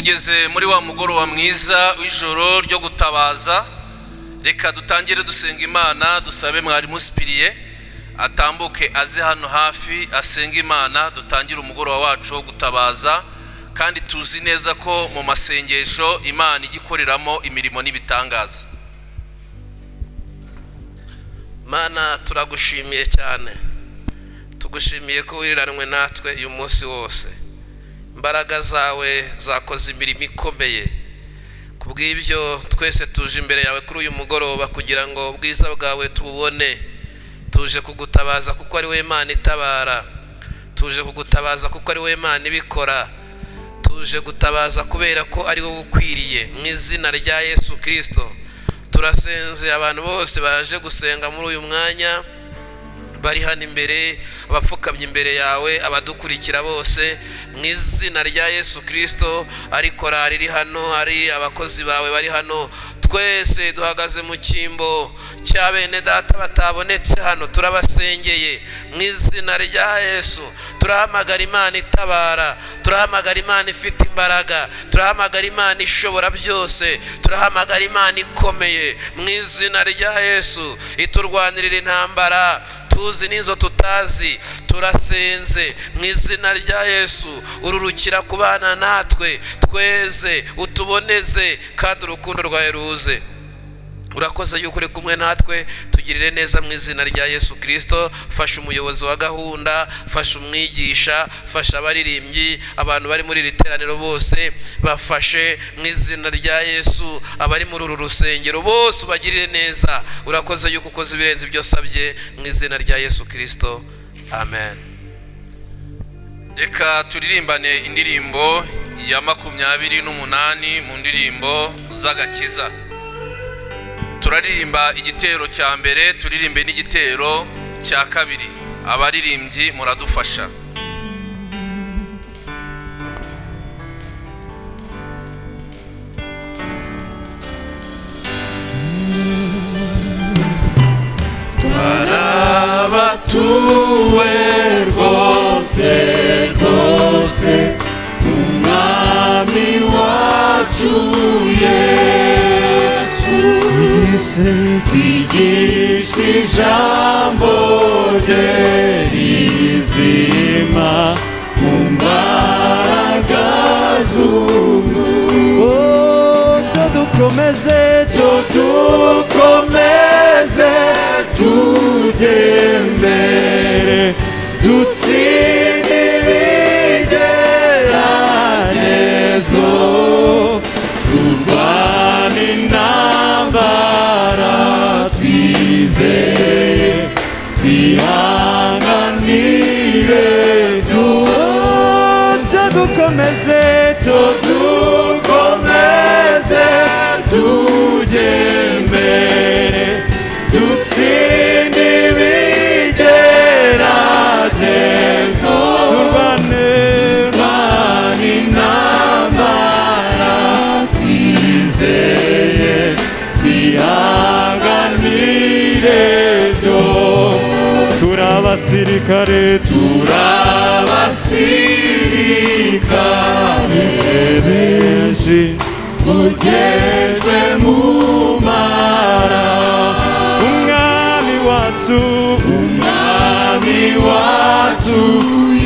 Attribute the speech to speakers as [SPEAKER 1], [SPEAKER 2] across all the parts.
[SPEAKER 1] tugeze muri wa mugoroba mwiza w'ijoro ryo gutabaza. Reka dutangire dusenga Imana, dusabe mwari musipiriye atambuke aze hano hafi asenga Imana, dutangire umugoroba wacu wo gutabaza. Kandi tuzi neza ko mu masengesho Imana igikoreramo imirimo n'ibitangaza.
[SPEAKER 2] Mana, turagushimiye cyane, tugushimiye ko wiranwe natwe uyu munsi wose. Imbaraga zawe zakoze imirimo ikomeye, kubw'ibyo twese tuje imbere yawe kuri uyu mugoroba kugira ngo ubwiza bwawe tubone. Tuje kugutabaza kuko ari we Imana itabara, tuje kugutabaza kuko ari we Imana ibikora, tuje gutabaza kubera ko ari wowe ukwiriye. Mu izina rya Yesu Kristo turasenze abantu bose baje gusenga muri uyu mwanya, bari hano imbere, abapfukamye imbere yawe, abadukurikira bose, mu izina rya Yesu Kristo. Ari korari iri hano, ari abakozi bawe bari hano, twese duhagaze mu cyimbo cya bene data batabonetse hano, turabasengeye mu izina rya Yesu. Turahamagara Imana itabara, turahamagara Imana ifite imbaraga, turahamagara Imana ishobora byose, turahamagara Imana ikomeye mu izina rya Yesu. Iturwanirira intambara tuzi n'izo tutazi, turasenze mu izina rya Yesu. Ururukira kubana natwe, tweze utuboneze, kandi urukundo rwawe ruze. Urakoze yuko uri kumwe natwe, tugirire neza mu izina rya Yesu Kristo. Fasha umuyobozi wa gahunda, fasha umwigisha, fasha abaririmbyi, abantu bari muri iri teraniro bose bafashe mu izina rya Yesu. Abari muri uru rusengero bose ubagirire neza. Urakoze yuko ukoze ibirenze ibyo sabye mu izina rya Yesu Kristo, amen.
[SPEAKER 1] Reka turirimbane indirimbo ya 28 mu ndirimbo z'agakiza. Turaririmba igitero cya mbere, turirimbe n'igitero cya kabiri. Abaririmbyi muradufasha.
[SPEAKER 3] Twarabatuwe rwose rwose umwami wacu Yesu, twigishwa ijambo rye rizima mu mbaraga z'umwuka. Dukomeze tujye mbere, dutsinde ibigeragezo, turwane intambara twizeye, twihanganire byose. Dukomeze tujye mbere, dutsinde ibigeragezo, turwane intambara twizeye, twihanganire byo. Turabasirikare benshi ugejwe mu mara. Umwami wacu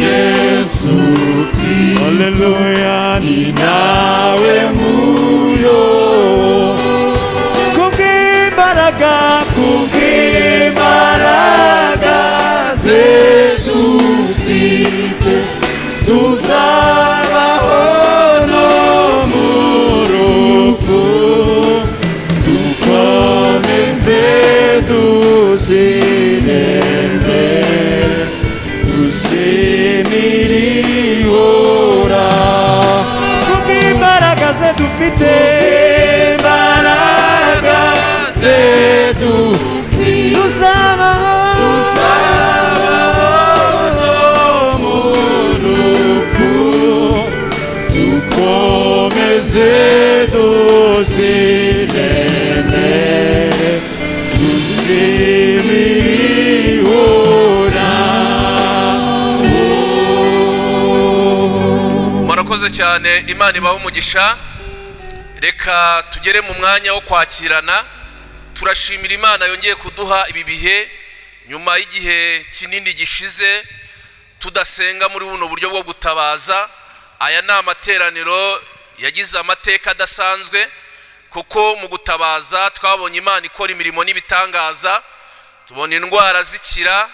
[SPEAKER 3] Yesu Kristo, haleluya, ni nawe muyo. Kubw'imbaraga ze dufite, tuzabaho no mu rupfu, dukomeze dusinde, dushimire ihora. Kubw'imbaraga ze dufite, tuzabaho no mu rupfu, dukomeze dusinde, dushimire ihora.
[SPEAKER 1] Murakoze murakoze cyane. Imana ibahe umugisha. Reka tugere mu mwanya wo kwakirana. Turashimira Imana yongeye kuduha ibi bihe nyuma y'igihe kinini gishize tudasenga muri buno buryo bwo gutabaza. Aya ni amateraniro yagize amateka adasanzwe, kuko mu gutabaza twabonye Imana ikora imirimo n'ibitangaza, tubona indwara zikira,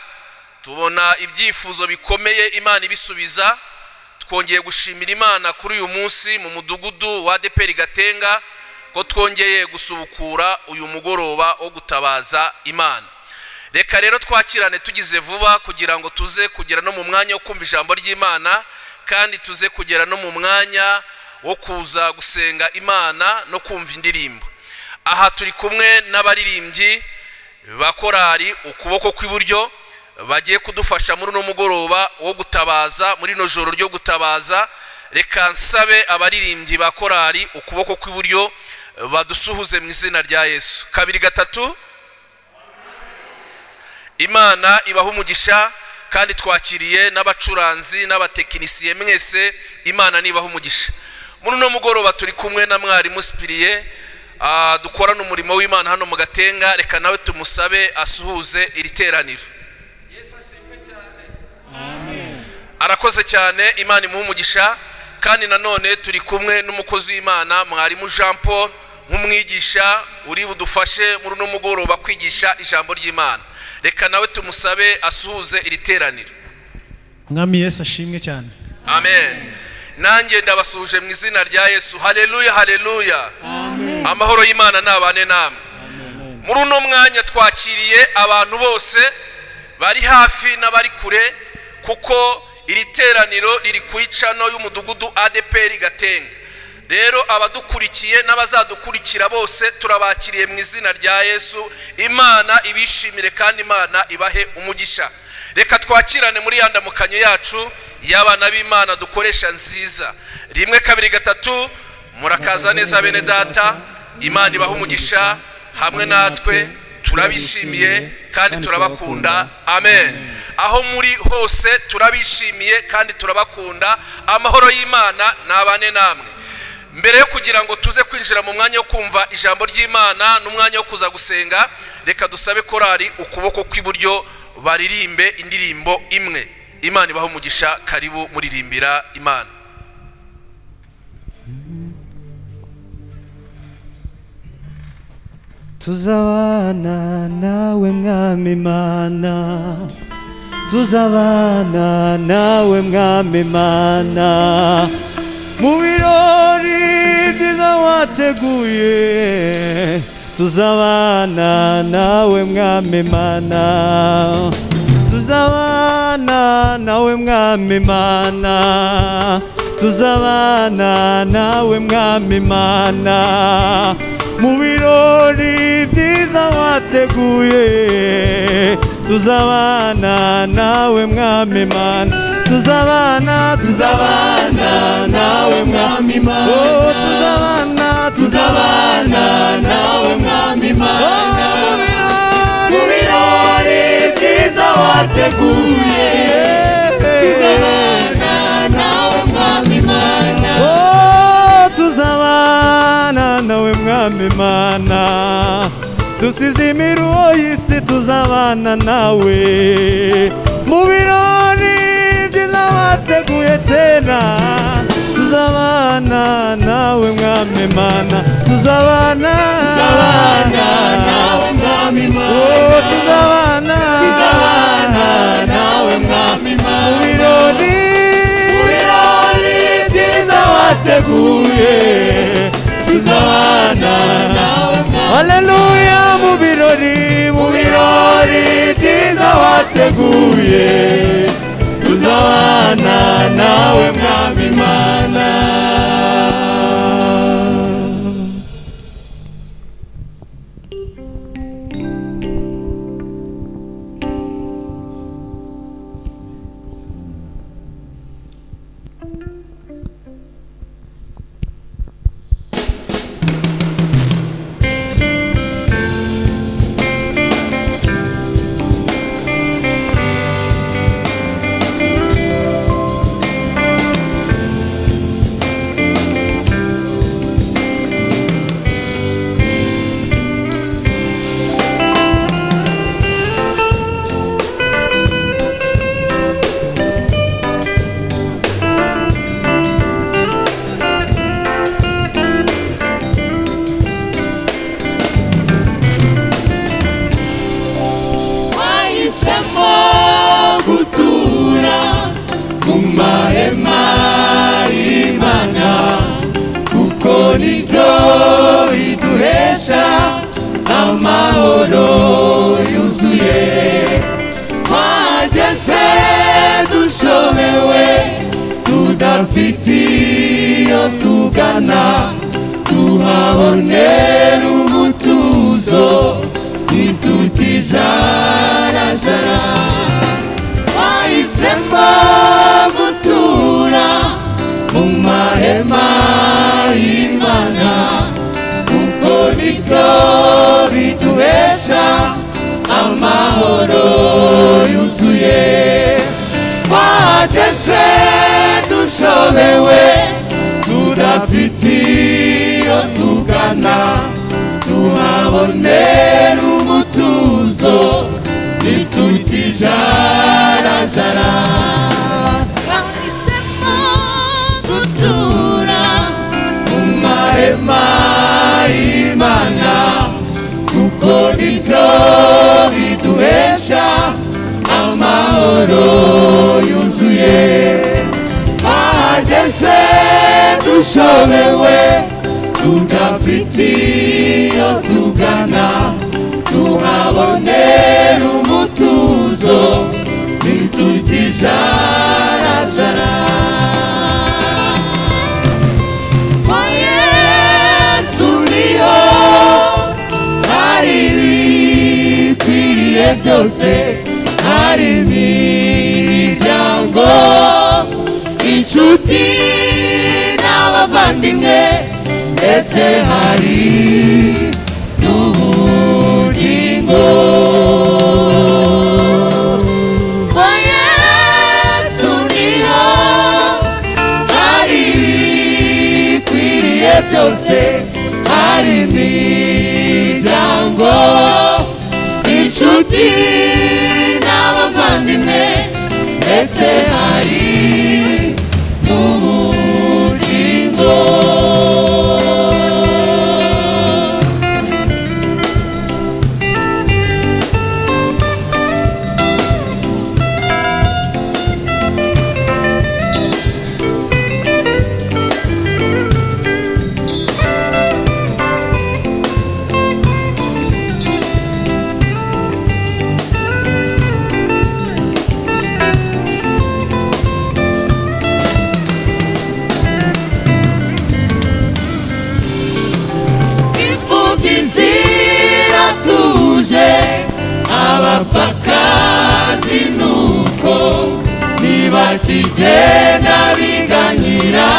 [SPEAKER 1] tubona ibyifuzo bikomeye Imana ibisubiza. Twongeye gushimira Imana kuri uyu munsi mu mudugudu wa ADEPR Gatenga ko twongeye gusubukura uyu mugoroba wo gutabaza Imana. Reka rero twakirane tugize vuba kugira ngo tuze kugera no mu mwanya wo kumva ijambo ry'Imana, kandi tuze kugera no mu mwanya wo kuza gusenga Imana no kumva indirimbo. Aha turi kumwe n'abaririmbyi ba korali ukuboko kw'iburyo bagiye kudufasha muri no mugoroba wo gutabaza, muri no joro ryo gutabaza. Reka nsabe abaririmbyi ba korali ukuboko kw'iburyo badusuhuze mu izina rya Yesu. Kabiri gatatu. Imana ibahe umugisha, kandi twakiriye n'abacuranzi n'abatekinisiye mwese. Imana nibahe umugisha. Muri no mugoroba turi kumwe na mwarimu Spiriye dukorana umurimo w'Imana hano mu Gatenga. Reka nawe tumusabe asuhuze iri teraniro. Arakoze cyane. Imana imuhe umugisha. Kandi nanone turi kumwe n'umukozi w'Imana mwarimu Jean-Paul nk'umwigisha uri budufashe muri no mugoroba kwigisha ijambo ry'Imana. Reka nawe tumusabe asuhuze iri teraniro.
[SPEAKER 4] Mwami Yesu ashimwe cyane.
[SPEAKER 1] Amen. Nanjye ndabasuhuje mu izina rya Yesu. Haleluya, haleluya.
[SPEAKER 4] Amen.
[SPEAKER 1] Amahoro y'Imana nabane namwe. Muri uno mwanya twakiriye abantu bose bari hafi n'abari kure, kuko iri teraniro riri kwicano y'umudugudu ADEPR Gatenga. Rero abadukurikiye n'abazadukurikira bose turabakiriye mu izina rya Yesu. Imana ibishimire kandi Imana ibahe umugisha. Reka twakirane muri yandamukanyo yacu y'abana b'Imana dukoresha nziza. Rimwe kabiri gatatu. Murakaza neza bene data. Imana ibahe umugisha hamwe natwe. Turabishimiye kandi turabakunda. Amen. Aho muri hose turabishimiye kandi turabakunda. Amahoro y'Imana nabane namwe. Mbere yo kugira ngo tuze kwinjira mu mwanya wo kumva ijambo ry'Imana n'umwanya wo kuza gusenga, reka dusabe korali ukuboko kw'iburyo baririmbe indirimbo imwe. Imana ibahe umugisha. Karibu muririmbira Imana.
[SPEAKER 3] Tuzabana nawe mwami Imana, tuzabana nawe mwami Imana, mu birori byiza wateguye. Tuzabana nawe mwami Imana, tuzabana nawe mwami Imana, tuzabana nawe mwami Imana, mu birori byiza wateguye. Tuzabana nawe mwami Imana, tuzabana nawe mwami Imana, oh tuzabana nawe mwami Imana, mu birori byiza wateguye. Tuzabana nawe mwami Imana, oh tuzabana nawe mwami Imana, dusize imiruho y'isi. Tuzabana nawe mu birori byiza wateguye kera. Tuzabana nawe mwami Imana, tuzabana nawe mwami Imana, oh tuzabana nawe mwami Imana, mu birori byiza wateguye. Tuzabana nawe mwami, haleluya, mu birori byiza wateguye. Tuzabana nawe mwami Imana.
[SPEAKER 5] tugana tuhabonera umutuzo ntitukijarajara wahisemo gutura mu mahema y'Imana kuko nibyo biduhesha amahoro yuzuye twageze dushobewe tudafite iyo tugana tuhabonera umutuzo ntitukijarajara
[SPEAKER 6] wahisemo gutura
[SPEAKER 5] mu mahema y'Imana kuko nibyo biduhesha amahoro yuzuye twageze dushobewe tudafite iyo tugana tuhabonera umutuzo ntitukijarajara kwa Yesu niho hari ibikwiriye byose hari imiryango inshuti n'abavandimwe ndetse hari n'ubugingo kwa Yesu niho hari ibikwiriye byose hari imiryango inshuti n'abavandimwe ndetse hari n'ubugingo abapfakazi nuko ntibakigenda biganyira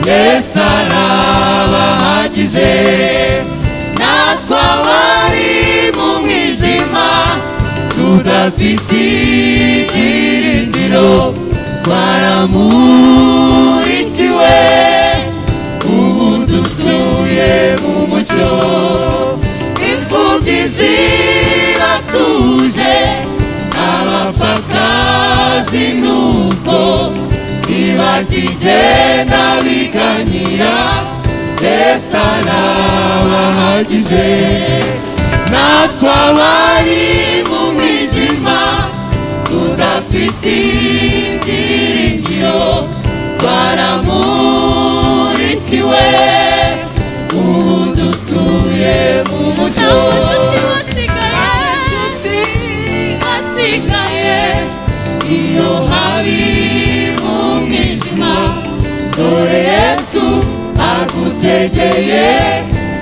[SPEAKER 5] Yesu arabahagije natwe abari mu mwijima tudafite ibyiringiro twaramurikiwe ubu dutuye mu mucyo imfubyi ziratuje abapfakazi nuko ntibakigenda biganyira Yesu arabahagije natwe abari mu mwijima tudafite ibyiringiro twaramurikiwe ubu dutuye mu mucyo iyo hari umwijima dore Yesu agutegeye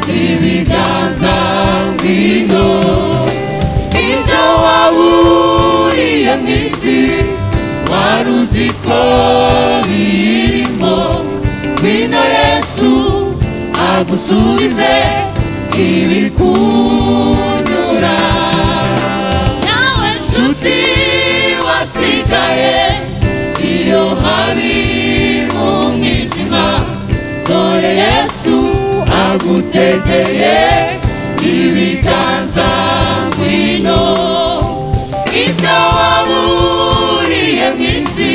[SPEAKER 5] ibiganza ngwino ibyo waburiye mu isi wari uzi ko birimo ngwino Yesu agusubize ibikunyura nawe nshuti wasigaye iyo hari mu mwijima dore Yesu agutegeye ibiganza ngwino ibyo waburiye mu isi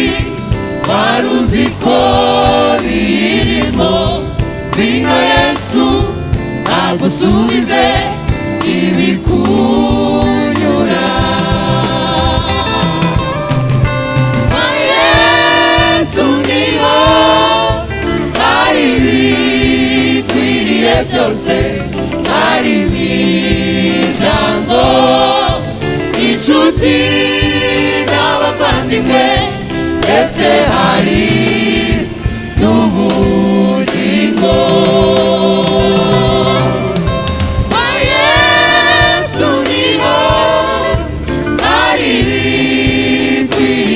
[SPEAKER 5] wari uzi ko birimo ngwino Yesu agusubize ibikunyura kwa Yesu niho hari ibikwiriye byose hari imiryango inshuti n'abavandimwe ndetse hari n'ubugingo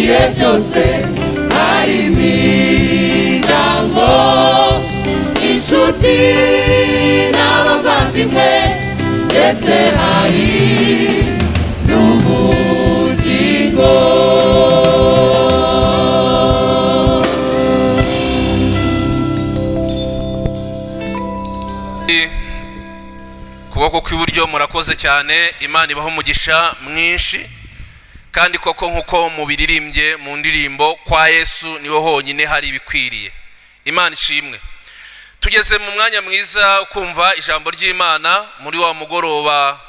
[SPEAKER 5] ibihe byose hari imiryango inshuti n'abavandimwe ndetse hari n'ubugingo
[SPEAKER 1] kuboko kw'iburyo murakoze cyane. Imana ibaho umugisha mwinshi, kandi koko nkuko mubiririmbye mu ndirimbo, kwa Yesu niho honyine hari ibikwiriye. Imana ishimwe. Tugeze mu mwanya mwiza ukumva ijambo ry'Imana muri wa mugoroba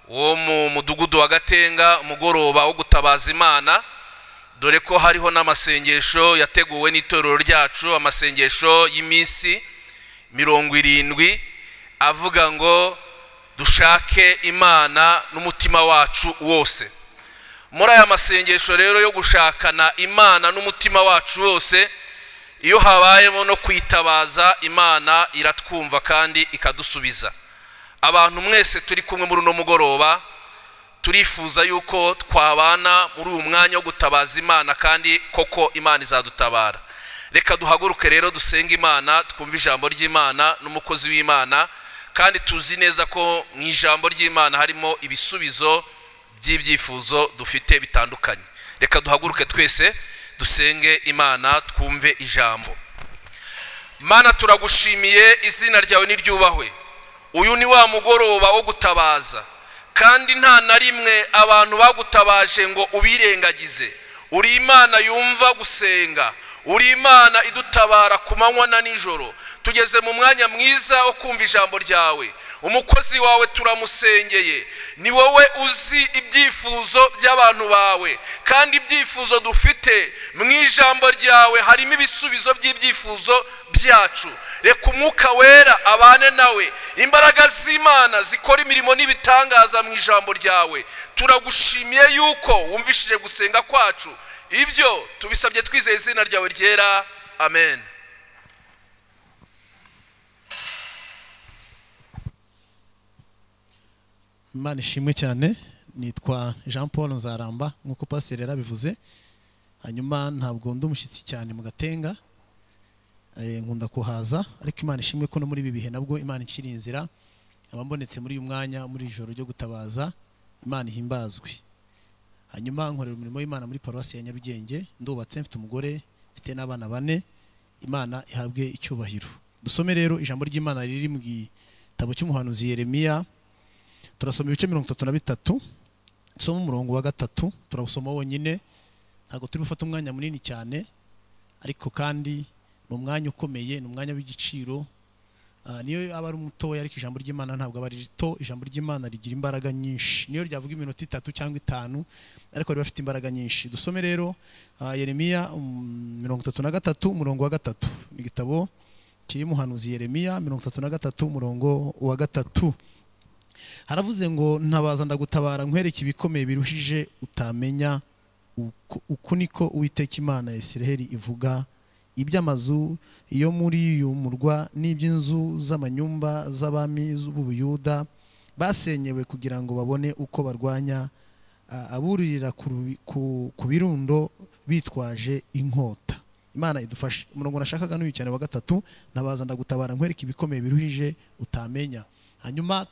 [SPEAKER 1] wo mu mudugudu wa Gatenga, umugoroba wo gutabaza Imana. Dore ko hariho n'amasengesho yateguwe n'itorero ryacu, amasengesho y'iminsi 70 avuga ngo dushake Imana n'umutima wacu wose. Muri aya masengesho rero yo gushakana Imana n'umutima wacu wose, iyo habayemo no kwitabaza, Imana iratwumva kandi ikadusubiza. Abantu mwese turi kumwe muri uno mugoroba turifuza yuko twabana muri uyu mwanya wo gutabaza Imana, kandi koko Imana izadutabara. Reka duhaguruke rero dusenga Imana, twumve ijambo ry'Imana n'umukozi w'Imana, kandi tuzi neza ko mu ijambo ry'Imana harimo ibisubizo by'ibyifuzo dufite bitandukanye. Reka duhaguruke twese dusenge Imana, twumve ijambo. Mana, turagushimiye, izina ryawe niryubahwe. Uyu ni wa mugoroba wo gutabaza, kandi nta na rimwe abantu bagutabaje ngo ubirengagize. Uri Imana yumva gusenga, uri Imana idutabara ku manywa na nijoro. Tugeze mu mwanya mwiza wo kumva ijambo ryawe. Umukozi wawe turamusengeye, ni wowe uzi ibyifuzo by'abantu bawe, kandi ibyifuzo dufite mu ijambo ryawe harimo ibisubizo by'ibyifuzo byacu. Reka umwuka wera abane nawe, imbaraga z'Imana zikora imirimo n'ibitangaza mu ijambo ryawe. Turagushimiye yuko wumvishije gusenga kwacu, ibyo tubisabye twizeye izina ryawe ryera, amen.
[SPEAKER 4] Imana ishimwe cyane. Nitwa Jean-Paul NZARAMBA nkuko pastor yarabivuze. Hanyuma ntabwo ndi umushyitsi cyane mu Gatenga, nkunda kuhaza, ariko Imana ishimwe ko no muri ibi bihe nabwo Imana ikiri inzira, abambonetse muri uyu mwanya muri ijoro ryo gutabaza. Imana ihimbazwe. Hanyuma nkorera umurimo w'Imana muri paruwasi ya Nyarugenge, ndubatse, mfite umugore, mfite n'abana 4. Imana ihabwe icyubahiro. Dusome rero ijambo ry'Imana riri mu gitabo cy'umuhanuzi Yeremiya. Turasoma ibice 33, nsoma umurongo wa 3, turasoma wonyine, ntago turi bufata umwanya munini cyane, ariko kandi ni umwanya ukomeye, ni umwanya w'igiciro. Niyo aba ari umutoya, ariko ijambo ry'Imana ntabwo aba ari rito. Ijambo ry'Imana rigira imbaraga nyinshi, niyo ryavuga iminota 3 cyangwa 5, ariko riba rifite imbaraga nyinshi. Dusome rero Yeremiya 33 umurongo wa 3. Ni igitabo cy'umuhanuzi Yeremiya 33 umurongo wa 3. Haravuze ngo ntabaza ndagutabara nkwereke ibikomeye biruhije utamenya. Uku niko Uwiteka Imana ya Isiraheli ivuga. Iby'amazu yo muri uyu murwa n'iby'inzu z'amanyumba z'abami b'Ubuyuda basenyewe kugira ngo babone uko barwanya aburirira ku birundo bitwaje inkota. Imana idufashe. Umurongo nashakaga n'uyu cyane wa 3, ntabaza ndagutabara nkwereke ibikomeye biruhije utamenya. Hanyuma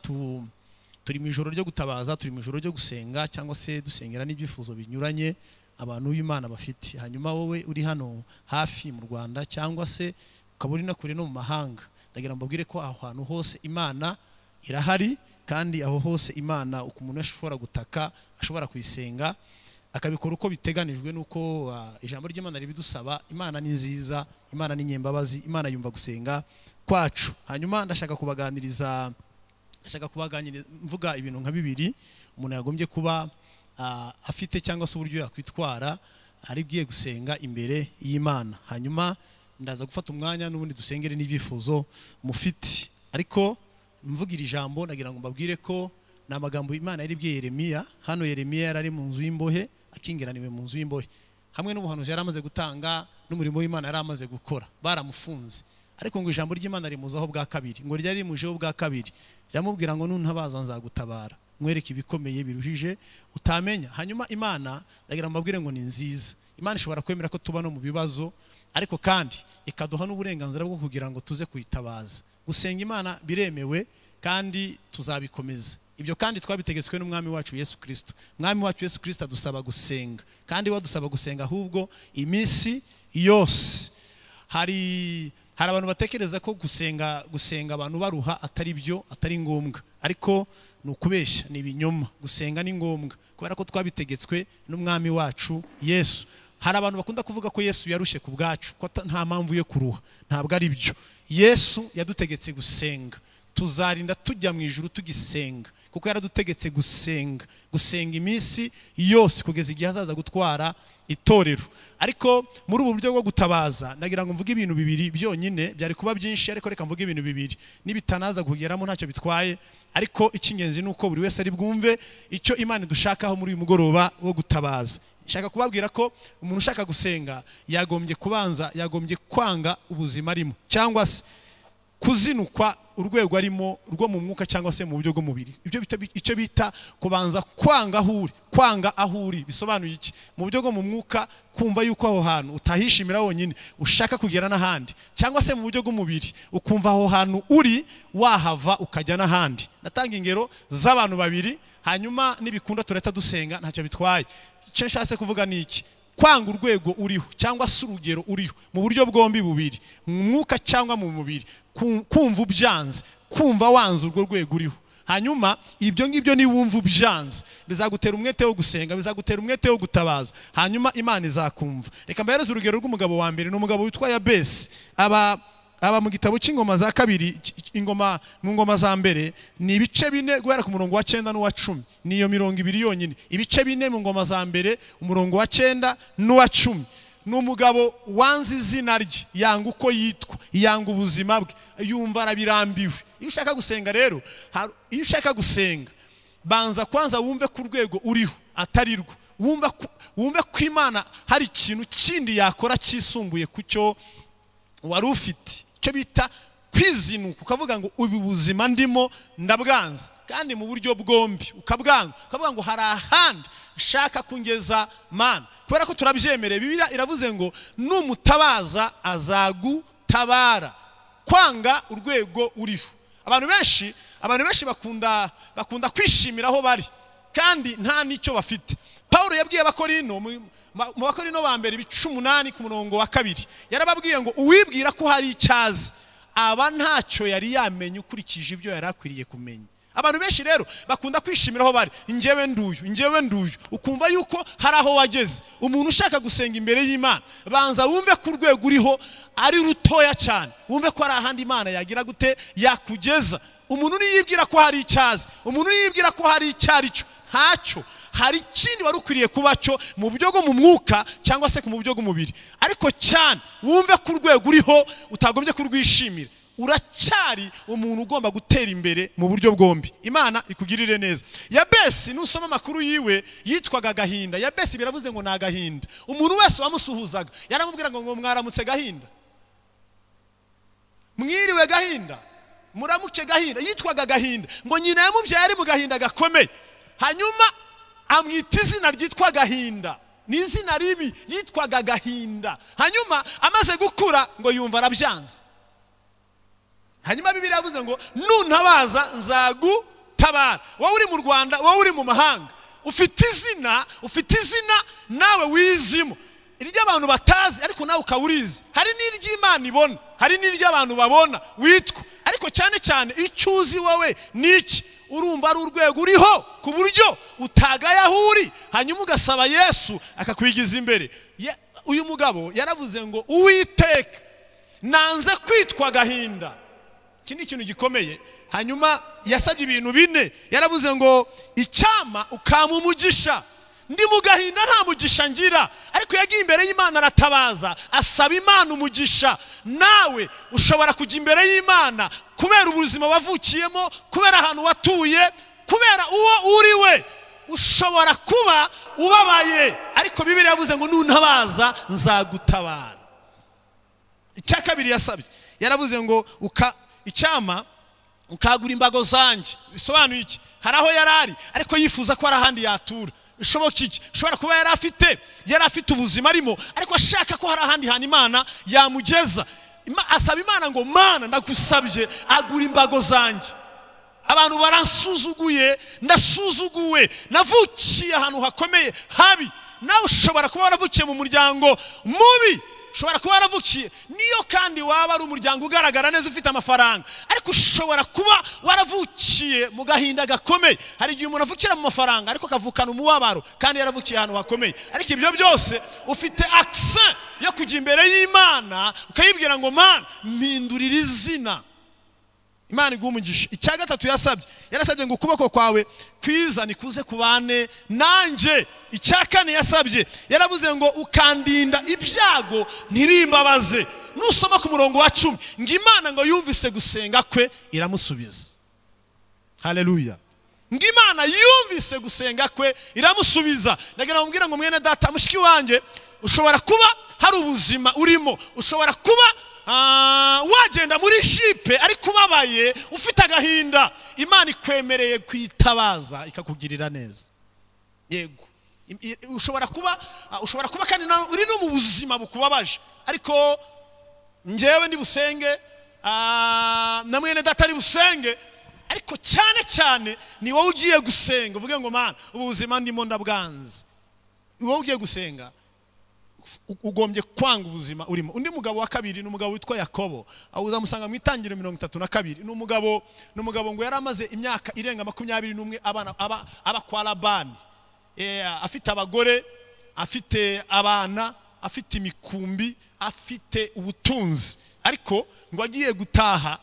[SPEAKER 4] turi mu ijoro ryo gutabaza, turi mu ijoro ryo gusenga, cyangwa se dusengera n'ibyifuzo binyuranye abantu b'Imana bafite. Hanyuma wowe uri hano hafi mu Rwanda, cyangwa se ukaba uri na kure no mu mahanga, ndagira mbabwire ko aho hantu hose Imana irahari, kandi aho hose Imana umuntu ashobora gutaka, ashobora kuyisenga, akabikora uko biteganijwe nuko ijambo ry'Imana ribidusaba. Imana ni nziza, Imana ni nyembabazi, Imana yumva gusenga kwacu. Hanyuma ndashaka kubaganiriza mvuga ibintu nka 2 umuntu yagombye kuba afite, cyangwa se uburyo yakwitwara ari bwiye gusenga imbere y'Imana. Hanyuma ndaza gufata umwanya n'ubundi dusengere n'ibyifuzo mufite, ariko mvugira ijambo nagira ngo mbabwire ko n'amagambo Imana yari bwiye Yeremiya. Hano Yeremiya yarari mu nzu y'imbohe, akingiraniwe mu nzu y'imbohe, hamwe n'umuhanuzi yari amaze gutanga n'umurimo w'Imana yari amaze gukora, baramufunze. Ariko ngo ijambo ry'Imana rimuzaho bwa 2, ngo ryari rimujeho bwa 2, riramubwira ngo nuntabaza nzagutabara nkwereke ibikomeye biruhije utamenya. Hanyuma Imana ndagira mbabwire ngo ni nziza. Imana ishobora kwemera ko tuba no mu bibazo, ariko kandi ikaduha n'uburenganzira bwo kugira ngo tuze kuyitabaza. Gusenga Imana biremewe kandi tuzabikomeza. Ibyo kandi twabitegetswe n'umwami wacu Yesu Kristo. Umwami wacu Yesu Kristo adusaba gusenga, kandi wadusaba gusenga ahubwo iminsi yose. Hari abantu batekereza ko gusenga abantu baruha atari byo, atari ngombwa, ariko nukubeshya, ni ibinyoma. Gusenga ni ngombwa kubera ko twabitegetswe n'umwami wacu Yesu. Hari abantu bakunda kuvuga ko Yesu yarushe ku bwacu, ko nta mpamvu yo kuruha. Ntabwo ari byo. Yesu yadutegetse gusenga. Tuzarinda tujya mu ijuru tugisenga, kuko yaradutegetse gusenga iminsi yose kugeza igihe azaza gutwara itorero. Ariko muri ubu buryo bwo gutabaza nagira ngo mvuge ibintu bibiri byonyine, byari kuba byinshi ariko reka mvuge ibintu bibiri. Nibitanaza kugeramo ntacyo bitwaye, ariko icy'ingenzi nuko buri wese ari bwumve icyo Imana dushakaho muri uyu mugoroba wo gutabaza. Shaka kubabwira ko umuntu ushaka gusenga yagombye kwanga ubuzima arimo, cyangwa se kuzinukwa urwego arimo rwo mu mwuka cyangwa se mu buryo bw'umubiri. Icyo bita kubanza kwanga ahuri bisobanuye iki? Mu buryo bwo mu mwuka, kumva yuko aho hantu utahishimira wonyine, ushaka kugera n'ahandi, cyangwa se mu buryo bw'umubiri ukumva aho hantu uri wahava ukajya n'ahandi. Natanga ingero z'abantu babiri, hanyuma nibikunda tureta dusenga ntacyo bitwaye. Icyo nshatse kuvuga ni iki? Kwanga urwego uriho cyangwa se urugero uriho mu buryo bwombi bubiri, mu mwuka cyangwa mu mubiri, kumva ubyanze, kumva wanze urwo rwego uriho. Hanyuma ibyo ngibyo ni wumva ubyanze, bizagutera umwete wo gusenga, bizagutera umwete wo gutabaza, hanyuma Imana izakumva. Reka mbahereze urugero rw'umugabo wa mbere. Ni umugabo witwa Yabesi. Aba mu gitabo cy'ingoma za kabiri, mu ngoma za mbere ni ibice 4 guhera ku murongo wa 9 n'uwa 10. Niyo 20 yonyine. Ibice 4 mu ngoma za mbere, umurongo wa 9 n'uwa 10. Ni umugabo wanze izina rye, yanga uko yitwa, yanga ubuzima bwe, yumva arabirambiwe. Iyo ushaka gusenga rero, iyo ushaka gusenga, banza kwanza wumve ku rwego uriho atari rwo. Wumve ko Imana hari ikintu kindi yakora cyisumbuye ku cyo wari ufite. Cyo bita kwizinuka, ukavuga ngo ubu buzima ndimo ndabwanze, kandi mu buryo bwombi ukabwanga, ukavuga ngo hari ahandi shaka kungeza Mana. Kubera ko turabyemereye, Bibiliya iravuze ngo numutabaza azagutabara. Kwanga urwego uriho. Abantu benshi bakunda kwishimira aho bari, kandi nta nicyo bafite. Paulo yabwiye abakorino mu bakorino ba mbere 18 ku murongo wa 2, yarababwiye ngo uwibwira ko hari icyazi aba ntacyo yari yamenye ukurikije ibyo yari akwiriye kumenya. Abantu benshi rero bakunda kwishimira aho bari, njyewe nduyu, ukumva yuko hari aho wageze. Umuntu ushaka gusenga imbere y'Imana, banza wumve ku rwego uriho ari rutoya cyane, wumve ko ari ahandi Imana yagira gute yakugeza. Umuntu niyibwira ko hari icyazi, umuntu niyibwira ko hari icyaricyo, ntacyo. Hari ikindi wari ukwiriye kuba cyo mu buryo bwo mu mwuka cyangwa se mu buryo bw'umubiri, ariko cyane wumve ku rwego uriho utagombye kurwishimira. Uracyari umuntu ugomba gutera imbere mu buryo bwombi. Imana ikugirire neza. Yabesi nusoma makuru yiwe yitwaga Gahinda. Yabesi biravuze ngo na Gahinda. Umuntu wese wamusuhuzaga yaramubwira ngo mwaramutse Gahinda, mwiriwe Gahinda, muramuke Gahinda. Yitwaga Gahinda, ngo nyina yamubyaye ari mu gahinda gakomeye, hanyuma amwita izina ryitwa Gahinda. Ni izina ribi, yitwaga Gahinda. Hanyuma amaze gukura ngo yumva arabyanze. Hanyuma Bibiliya yavuze ngo nuntabaza nzagutabara. Wowe uri mu Rwanda, wowe uri mu mahanga, ufite izina nawe wizimo, iry'abantu batazi ariko nawe ukawurizi. Hari n'iry'Imana ibona, hari n'iry'abantu babona witwa, ariko cyane cyane icyo uzi wowe niki. Urumva ari urwego uriho ku buryo utagaye aho uri, hanyuma ugasaba Yesu akakwigiza imbere. Uyu mugabo yaravuze ngo Uwiteka nanze kwitwa Gahinda. Iki ni ikintu gikomeye. Hanyuma yasabye ibintu 4. Yaravuze ngo icyama ukama umugisha, ndi mu gahinda nta mugisha ngira, ariko yagiye imbere y'Imana aratabaza, asaba Imana umugisha. Nawe ushobora kujya imbere y'Imana kubera ubuzima wavukiyemo, kubera ahantu watuye, kubera uwo uriwe. Ushobora kuba ubabaye, ariko Bibiliya yavuze ngo nuntabaza nzagutabara. Icya kabiri yasabye, yaravuze ngo icyama ukagura imbago zanjye. Bisobanuye iki? Hari aho yarari ariko yifuza ko ari ahandi yatura. ushobora kuba yari afite ubuzima arimo ariko ashaka ko hari ahandi hantu Imana yamugeza. Asaba Imana ngo Mana ndagusabye agura imbago zanjye. Abantu baransuzuguye, ndasuzuguwe, navukiye ahantu hakomeye habi. Nawe ushobora kuba waravukiye mu muryango mubi, ushobora kuba waravukiye niyo kandi waba ari umuryango ugaragara neza ufite amafaranga, ariko ushobora kuba waravukiye mu gahinda gakomeye. Hari igihe umuntu avukira mu mafaranga ariko akavukana umubabaro kandi yaravukiye ahantu hakomeye. Ariko ibyo byose ufite accent yo kujya imbere y'Imana ukayibwira ngo Mana mpindurira izina. Imana igumugisha. Icya gatatu yarasabye ngo ukuboko kwawe kwiza nikuze kubane nanje. Icya kane yaravuze ngo ukandinda ibyago ntirimbabaze. Nusoma ku murongo wa 10 ngo Imana ngo yumvise gusenga kwe iramusubiza. Haleluya. Ngo Imana yumvise gusenga kwe iramusubiza. Ndagira ngo ngo mwene data mushiki wanje, ushobora kuba hari ubuzima urimo, ushobora kuba wagenda muri jipe ariko ubabaye ufite agahinda. Imana ikwemereye kwitabaza ikakugirira neza. Yego, ushobora kuba kandi uri no mu buzima bukubabaje ariko njyewe ndi busenge na mwene data ari busenge, ariko cyane ni wowe ugiye gusenga uvuge ngo Mana ubuzima ndimo ndabwanze. Wowe ugiye gusenga ugombye kwanga ubuzima urimo. Undi mugabo wa kabiri ni umugabo witwa Yakobo, uzamusanga mu Itangiriro 32. Ni umugabo ngo yari amaze imyaka irenga 21 aba kwa Labani, afite abagore, afite abana, afite imikumbi, afite ubutunzi, ariko ngo agiye gutaha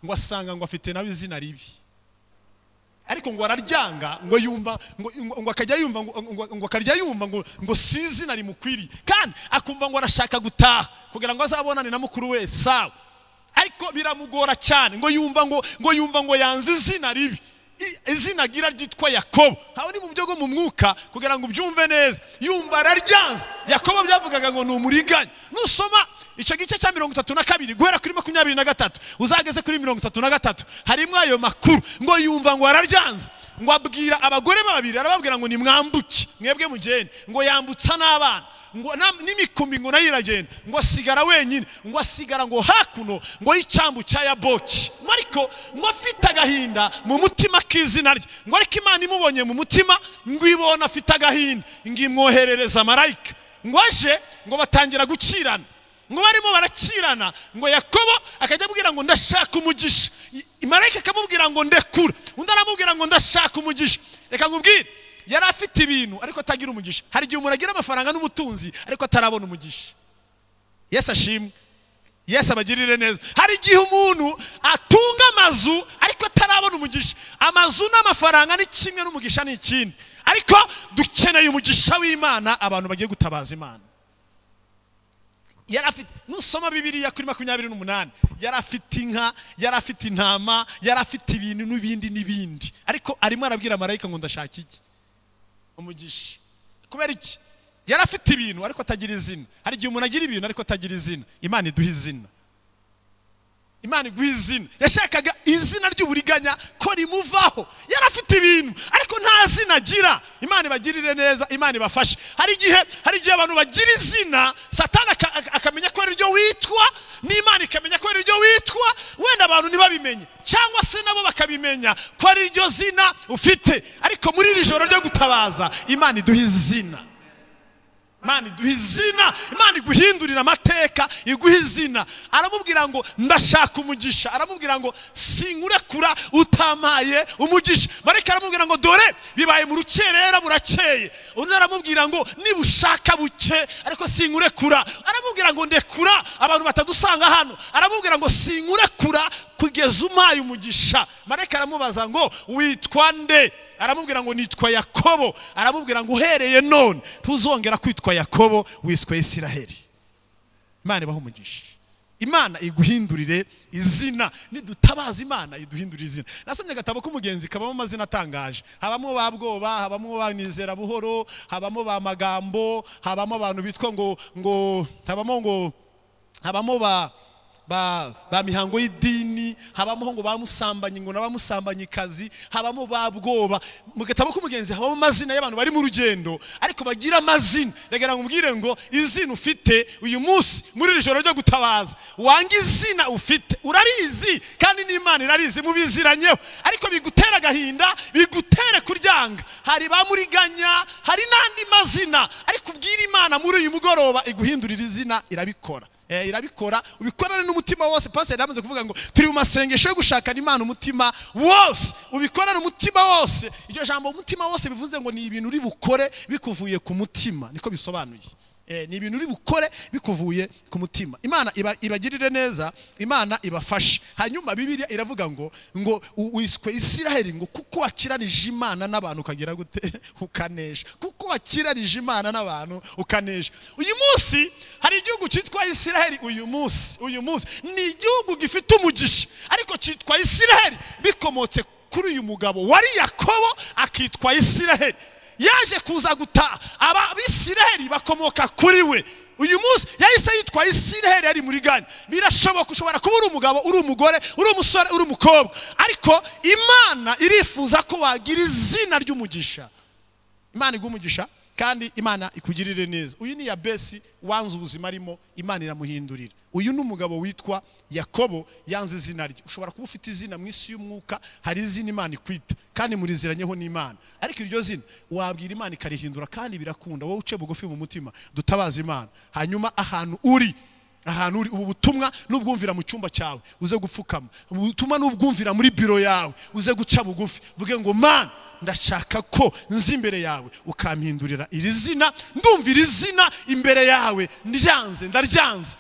[SPEAKER 4] ngo asanga ngo afite nawe izina ribi. Ariko ngo araryanga ngo yumva ngo akajya yumva ngo akarya yumva ngo sizina rimukwiriye, kandi akumva ngo arashaka gutaha kugira ngo azabonane na mukuru we sawa, ariko biramugora cyane ngo yumva ngo yanze izina ribi. Izina gira ryitwa Yakobo. Hawo ni mu byo go mu mwuka kugira ngo ubyumve neza. Yumva araryanze. Yakobo byavugaga ngo ni umuriganya. Nusoma icyo gice cya 32 guhera kuri 23 uzageze kuri 33 harimo ayo makuru ngo yumva ngo araryanze, ngo abwira abagore babiri arababwira ngo ni mwambuke mwebwe mugende, ngo yambutsa n'abana, ngo n'imikumbi ngo nayiragenda, ngo asigara wenyine, ngo asigara ngo hakuno ngo y'icambu cya Yaboki. Mariko ngo afite agahinda mu mutima k'izina rye, ngo ariko Imana imubonye mu mutima ngo ibona afite agahinda, ngo imwoherereza marayika, ngo aje ngo batangira gukirana. Ngo barimo barakirana ngo Yakobo akajya abwira ngo ndashaka umugisha, marayika akamubwira ngo ndekura, undi aramubwira ngo ndashaka umugisha. Reka ngubwire, yari afite ibintu ariko atagira umugisha. Hari igihe umuntu agira amafaranga n'ubutunzi ariko atarabona umugisha. Yesu ashimwe, Yesu abagirire neza. Hari igihe umuntu atunga amazu ariko atarabona umugisha. Amazu n'amafaranga ni kimwe, n'umugisha ni ikindi, ariko dukeneye umugisha w'Imana abantu bagiye gutabaza Imana. Yari afite, nusoma Bibiliya kuri 28, yari afite inka, yari afite intama, yari afite ibintu n'ibindi, ariko arimo arabwira marayika ngo ndashaka iki? Umugisha. Kubera iki? Yari afite ibintu ariko atagira izina. Hari igihe umuntu agira ibintu ariko atagira izina. Imana iduha izina. Imana iguha izina. Yashakaga izina ry'uburiganya ko rimuvaho. Yari afite ibintu ariko nta zina agira. Imana ibagirire neza, Imana ibafashe. Hari igihe abantu bagira izina, Satani akamenya ko ari ryo witwa, n'Imana ikamenya ko ari ryo witwa, wenda abantu ntibabimenye cyangwa se nabo bakabimenya ko ari ryo zina ufite. Ariko muri iri joro ryo gutabaza, Imana iduha izina. Imana iduha izina, Imana iguhindurira amateka, iguha izina. Aramubwira ngo ndashaka umugisha, aramubwira ngo sinkurekura utamaye umugisha. Marayika aramubwira ngo dore bibaye mu rukerera burakeye. Undi aramubwira ngo nibushaka buke ariko sinkurekura. Aramubwira ngo ndekura abantu batadusanga hano. Aramubwira ngo sinkurekura kugeza umpaye umugisha. Marayika aramubaza ngo witwa nde? Aramubwira ngo nitwa Yakobo. Aramubwira ngo uhereye none tuzongera kwitwa Yakobo, wiswe Isiraheli. Imana ibaho umugisha. Imana iguhindurire izina. Nidutabaza Imana iduhindurire izina. Nasomye agatabo k'umugenzi kabamo amazina atangaje. Habamo ba bwoba, habamo ba nizera buhoro, habamo ba magambo, habamo abantu bitwa ngo habamo ba ba mihango y'idini, habamo ngo bamusambanye ngo n'abamusambanyikazi, habamo babwoba. Mu gatabo k'umugenzi habamo amazina y'abantu bari mu rugendo ariko bagira amazina. Rega ngubwire ngo izina ufite uyu munsi muri iri joro ryo gutabaza, wanga izina ufite urarizi kandi n'Imana irarizi mubiziranyeho, ariko bigutera agahinda, bigutere kuryanga. Hari bamuriganya, hari n'andi mazina, ariko ubwira Imana muri uyu mugoroba iguhindurira izina, irabikora. Irabikora, ubikorane n'umutima wose. Pastor yamaze kuvuga ngo turi mu masengesho yo gushakana Imana umutima wose, ubikorane umutima wose. Iryo jambo umutima wose bivuze ngo ni ibintu uri bukore bikuvuye ku mutima, niko bisobanuye. Ni ibintu uri bukore bikuvuye ku mutima. Imana ibagirire neza, Imana ibafashe. Hanyuma Bibiliya iravuga ngo wiswe Isiraheli ngo kuko wakiranije Imana n'abantu ukagira gute ukanesha, kuko wakiranije Imana n'abantu ukanesha. Uyu munsi hari igihugu cyitwa Isiraheli. Uyu munsi ni igihugu gifite umugisha, ariko cyitwa Isiraheli bikomotse kuri uyu mugabo wari Yakobo akitwa Isiraheli. Yaje kuza guta abisiraheli bakomoka kuri we. Uyu munsi yahise yitwa Isiraheli ari muri Ganya. Birashoboka ushobora kuba uri umugabo, uri umugore, uri umusore, uri umukobwa, ariko Imana irifuza ko wagira izina ry'umugisha. Imana igumugisha kandi Imana ikugirire neza. Uyu ni Yabesi wanze ubuzima arimo, Imana iramuhindurira. Uyu ni umugabo witwa Yakobo yanze izina rye. Ushobora kuba ufite izina mu isi y'umwuka, hari izina Imana ikwita kandi muriziranyeho n'Imana, ariko iryo zina wabwira Imana ikarihindura kandi birakunda. Wowe uce bugufi mu mutima, dutabaza Imana. Hanyuma ahantu uri ubu butumwa n'ubwumvira mu cyumba cyawe uze gupfukama, ubutumwa n'ubwumvira muri biro yawe uze guca bugufi, vuge ngo Mana ndashaka ko nzi imbere yawe ukampindurira iri zina. Ndumvira izina imbere yawe, ndaryanze.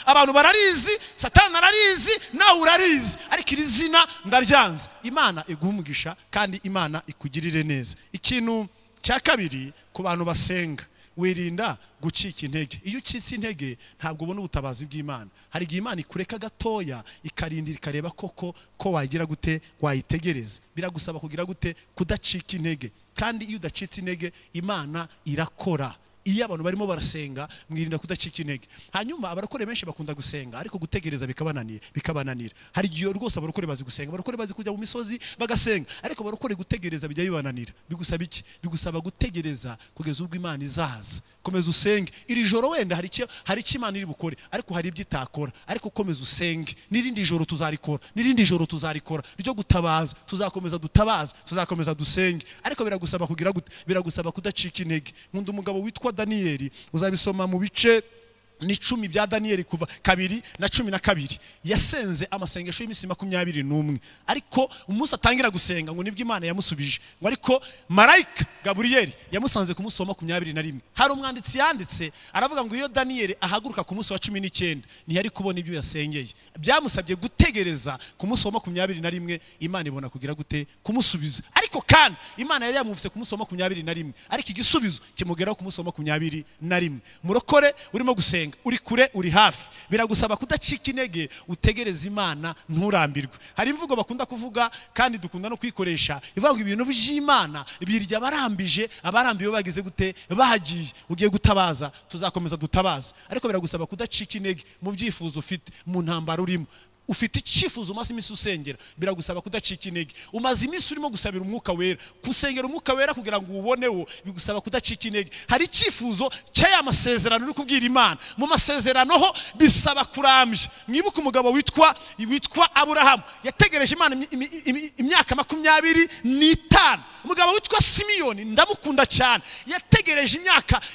[SPEAKER 4] Abantu bararizi, Satani ararizi, nawe urarizi, ariko iri zina ndaryanze. Imana iguhumugisha kandi Imana ikugirire neza. Ikintu cya kabiri ku bantu basenga, wirinda gucika intege. Iyo ucitse intege ntabwo ubona ubutabazi bw'Imana. Hari igihe Imana ikureka gatoya ikarindira ikareba koko ko wagira gute wayitegereza. Biragusaba kugira gute kudacika intege, kandi iyo udacitse intege Imana irakora. Iyo abantu barimo barasenga mwirinda kudacika intege. Hanyuma abarokore benshi bakunda gusenga ariko gutegereza bikabananira. Hari igihe rwose abarokore bazi gusenga, abarokore bazi kujya mu misozi bagasenga, ariko abarokore gutegereza bijya bibananira. Bigusaba iki? Bigusaba gutegereza kugeza ubwo Imana izaza. Komeza usenge. Iri joro wenda hari icyo Imana iri bukore, ariko hari ibyo itakora, ariko komeza usenge. N'irindi joro tuzarikora ryo gutabaza, tuzakomeza dutabaza, tuzakomeza dusenge, ariko biragusaba kugira gute? Biragusaba kudacika intege. Nkunda umugabo witwa Daniyeli, uzabisoma mu bice ni 10 bya Daniyeli kuva 2:12. Yasenze amasengesho y'iminsi 21, ariko umunsi atangira gusenga ngo nibwo Imana yamusubije. Ngo ariko marayika Gaburiyeli yamusanze ku munsi wa 21. Hari umwanditsi yanditse aravuga ngo iyo Daniyeli ahaguruka ku munsi wa 19 ntiyari kubona ibyo yasengeye. Byamusabye gutegereza ku munsi wa 21 Imana ibona kugira gute kumusubiza. Ariko kandi Imana yari yamuvuse ku munsi wa 21, ariko igisubizo kimugeraho ku munsi wa 21. Murokore urimo gusenga, uri kure uri hafi, biragusaba kudacika intege, utegereza Imana nturambirwe. Hari imvugo bakunda kuvuga kandi dukunda no kwikoresha ivuga ngo ibintu by'Imana birya abarambiwe bagize gute bahagiye. Ugiye gutabaza, tuzakomeza dutabaza, ariko biragusaba kudacika intege mu byifuzo ufite, mu ntambara urimo. Ufite icyifuzo umaze iminsi usengera, biragusaba kudacika intege. Umaze iminsi urimo gusabira umwuka wera, kusengera umwuka wera kugira ngo ubonewo, bigusaba kudacika intege. Hari icyifuzo cy'aya masezerano uri kubwira Imana, mu masezerano ho bisaba kurambya. Mwibuka umugabo witwa Aburahamu, yategereje Imana imyaka 25. Umugabo witwa Simiyoni, ndamukunda cyane,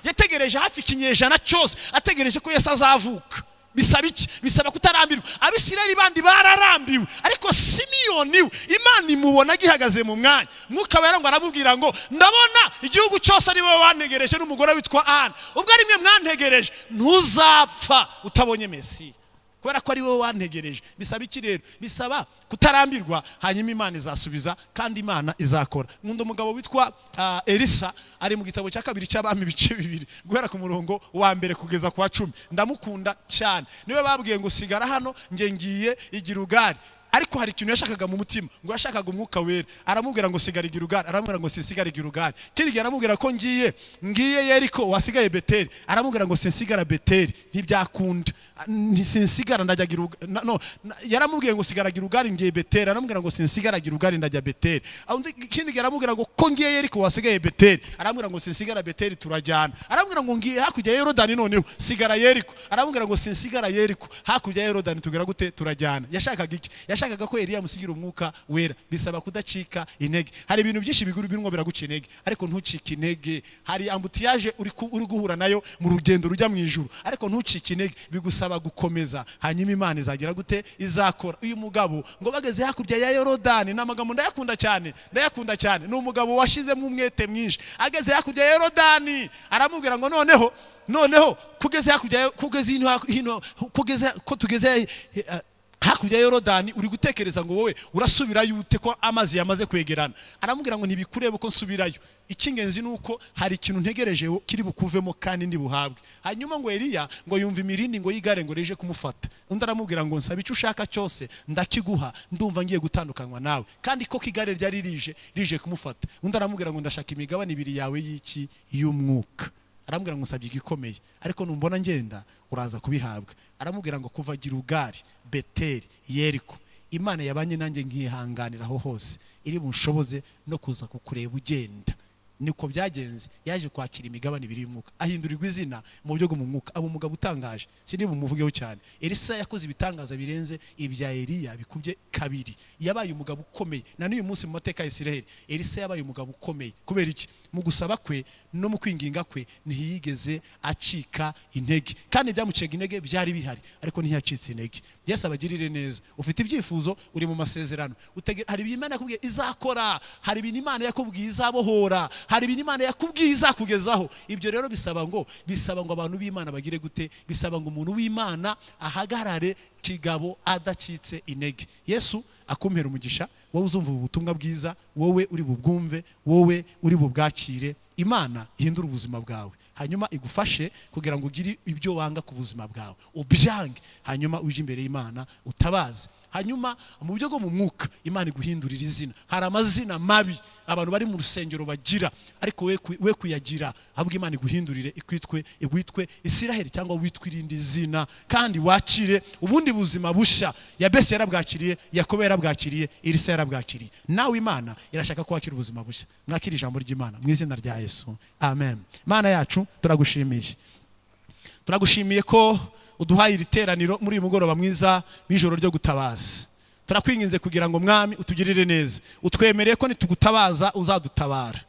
[SPEAKER 4] yategereje hafi ikinyejana cyose ategereje ko Yesu azavuka. Bisaba iki? Bisaba kutarambirwa. Abisirayeli bandi bararambiwe, ariko Simiyoni Imana imubona gihagaze mu mwanya. Mwuka wera ngo aramubwira ngo ndabona igihugu cyose ari wowe wantegereje n'umugore witwa Ana. Ubwo ari mwe mwantegereje, ntuzapfa utabonye Mesiya, kubera ko ari wowe wantegereje. Bisaba iki rero? Bisaba kutarambirwa, hanyuma Imana izasubiza kandi Imana izakora. Nkunda umugabo witwa Elisa, ari mu gitabo cya 2 cy'Abami bice 2 guhera ku murongo wa 1 kugeza ku wa 10. Ndamukunda cyane. Niwe babwiye ngo sigara hano ngiye Igirugari, ariko hari ikintu yashakaga mu mutima, ngo yashakaga umwuka wera. Aramubwira ngo sigara Gilugari, aramubwira ngo sinsigara Gilugari. Kindi gihe aramubwira ko ngiye Yeriko, wasigaye Beteli, aramubwira ngo sinsigara Beteli, ntibyakunda, sinsigara ndajya Gilugari. No, yaramubwiye ngo sigara Gilugari ngiye Beteli, aramubwira ngo sinsigara Gilugari ndajya Beteli. Kindi gihe aramubwira ngo ko ngiye Yeriko, wasigaye Beteli, aramubwira ngo sinsigara Beteli, turajyana. Aramubwira ngo ngiye hakurya ya Yorodani, noneho sigara Yeriko, aramubwira ngo sinsigara Yeriko, hakurya ya Yorodani tugera gute, turajyana. Yashakaga iki? Yashakaga ko Eliya musigira umwuka wera. Bisaba kudacika intege. Hari ibintu byinshi birimo biraguca intege, ariko ntucike intege. Hari ambutiyaje uri guhura nayo mu rugendo rujya mu ijuru, ariko ntucike intege. Bigusaba gukomeza, hanyuma Imana izagira gute, izakora. Uyu mugabo ngo bageze hakurya ya Yorodani, n'amagambo ndayakunda cyane. Ni umugabo washizemo umwete mwinshi. Ageze hakurya ya Yorodani, aramubwira ngo noneho kugeze hakurya, kugeze ko tugeze hakurya ya Yorodani, uri gutekereza ngo wowe urasubirayo ute ko amazi yamaze kwegerana? Aramubwira ngo ntibikurebe ko nsubirayo, icy'ingenzi nuko hari ikintu ntegereje kiri bukuvemo kandi ndi buhabwe. Hanyuma ngo Eliya ngo yumva imirindi ngo y'igare ngo rije kumufata. Undi aramubwira ngo nsaba icyo ushaka cyose ndakiguha, ndumva ngiye gutandukanywa nawe. Kandi ko igare ryari rije kumufata. Undi aramubwira ngo ndashaka imigabane ibiri yawe y'iki, y'umwuka. Aramubwira ngo nsabye igikomeye, ariko numbona ngenda uraza kubihabwa. Aramubwira ngo kuva Gilugari, Beteli, Yeriko, Imana yabanye nanjye nkihanganira aho hose, iri bunshoboze no kuza kukureba ugenda. Niko byagenze, yaje kwakira imigabane ibiri y'umwuka, ahindurirwa izina mu buryo bwo mu mwuka. Abo mugabo utangaje, sindi bumuvugeho cyane. Elisa yakoze ibitangaza birenze ibya Eliya bikubye kabiri. Yabaye umugabo ukomeye, na n'uyu munsi mu mateka ya Isiraheli Elisa yabaye umugabo ukomeye. Kubera iki? Mu gusaba kwe no mu kwinginga kwe ntiyigeze acika intege, kandi byamucega intege byari bihari, ariko ntiyacitse intege. Yesu abagirire neza. Ufite ibyifuzo, uri mu masezerano, hari ibintu Imana yakubwiye izakora, hari ibintu Imana yakubwiye izabohora, hari ibintu Imana yakubwiye izakugezaho. Ibyo rero bisaba ngo abantu b'Imana bagire gute, bisaba ngo umuntu w'Imana ahagarare kigabo adacitse intege. Yesu akumpera umugisha, wowe uzumva ubutumwa bwiza, wowe uri bubwumve, wowe uri bubwakire. Imana ihindura ubuzima bwawe, hanyuma igufashe kugira ngo ugire ibyo wanga ku buzima bwawe, ubyange, hanyuma uje imbere y'Imana utabaze. Hanyuma mu buryo bwo mu mwuka Imana iguhindurira izina. Hari amazina mabi abantu bari mu rusengero bagira, ariko we kuyagira, ahubwo Imana iguhindurire igwitwe Isiraheli, cyangwa witwe irindi zina, kandi wakire ubundi buzima bushya. Yabesi yarabwakiriye, Yakobo yarabwakiriye, Elisa yarabwakiriye. Nawe Imana irashaka ko wakira ubuzima bushya. Mwakira ijambo ry'Imana mu izina rya Yesu, amen. Mana yacu turagushimiye ko uduhaye iri teraniro muri uyu mugoroba mwiza w'ijoro ryo gutabaza. Turakwinginze kugira ngo Mwami utugirire neza, utwemereye ko nitugutabaza uzadutabara.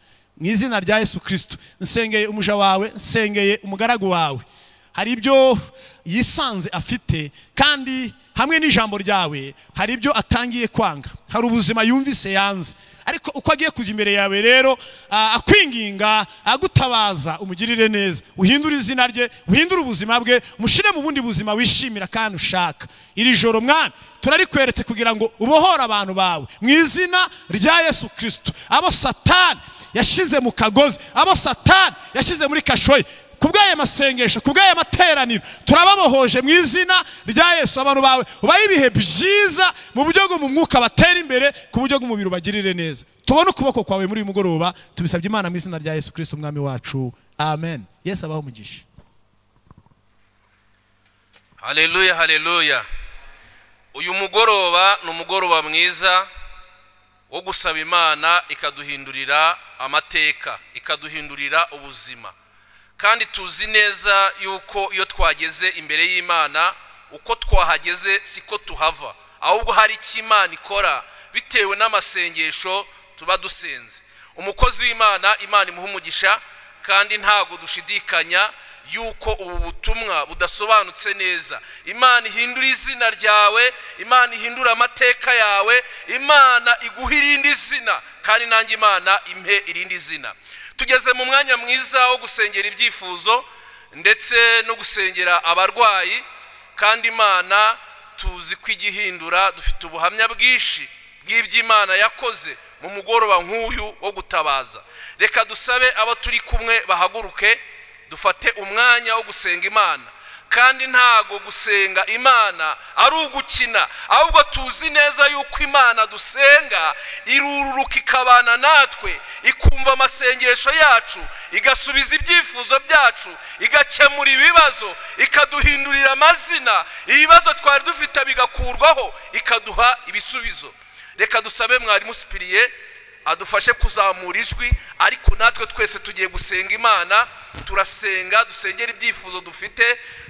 [SPEAKER 4] Mu izina rya Yesu Kristo nsengeye umuja wawe, nsengeye umugaragu wawe. Hari ibyo yisanze afite, kandi hamwe n'ijambo ryawe hari ibyo atangiye kwanga, hari ubuzima yumvise yanze, ariko uko agiye kujya imbere yawe rero akwinginga, agutabaza, umugirire neza, uhindura izina rye, uhindura ubuzima bwe, mushire mu bundi buzima wishimira kandi ushaka. Iri joro Mwami turarikweretse kugira ngo ubohore abantu bawe mu izina rya Yesu Kristo. Abo Satani yashize mu kagozi, abo Satani yashize muri kashoye, kubwaye masengesho, kubwaye materaniro, turababohoje mu izina rya Yesu. Abantu bawe ubaye ibihe byiza mu buryo bwo mu mwuka, batera imbere ku buryo bw'umubiri, ubagirire neza. Tubone ukuboko kwawe muri uyu mugoroba, tubisabye Imana mu izina rya Yesu Kristo umwami wacu, amen. Yesu abaho umugisha.
[SPEAKER 1] Haleluya, haleluya. Uyu mugoroba ni umugoroba mwiza wo gusaba Imana ikaduhindurira amateka, ikaduhindurira ubuzima. Kandi tuzi neza yuko iyo twageze imbere y'Imana, uko twahageze siko tuhava, ahubwo hari icyo Imana ikora bitewe n'amasengesho tuba dusenze. Umukozi w'Imana, Imana imuha umugisha, kandi ntago dushidikanya yuko ubu butumwa budasobanutse neza. Imana ihindura izina ryawe, Imana ihindura amateka yawe, Imana iguha irindi zina, kandi nanjye Imana impe irindi zina. Tugeze mu mwanya mwiza wo gusengera ibyifuzo ndetse no gusengera abarwayi, kandi Imana tuzi ko igihindura. Dufite ubuhamya bwinshi bw'iby'Imana yakoze mu mugoroba nk'uyu wo gutabaza. Reka dusabe abo turi kumwe bahaguruke, dufate umwanya wo gusenga Imana, kandi ntago gusenga Imana ari ugukina, ahubwo tuzi neza yuko Imana dusenga irururuka ikabana natwe, ikumva amasengesho yacu, igasubiza ibyifuzo byacu, igakemura ibibazo, ikaduhindurira amazina, ibibazo twari dufite bigakurwaho, ikaduha ibisubizo. Reka dusabe mwarimu Sipiriye adufashe kuzamura ijwi, ariko natwe twese tugiye gusenga Imana. Turasenga, dusengera ibyifuzo dufite,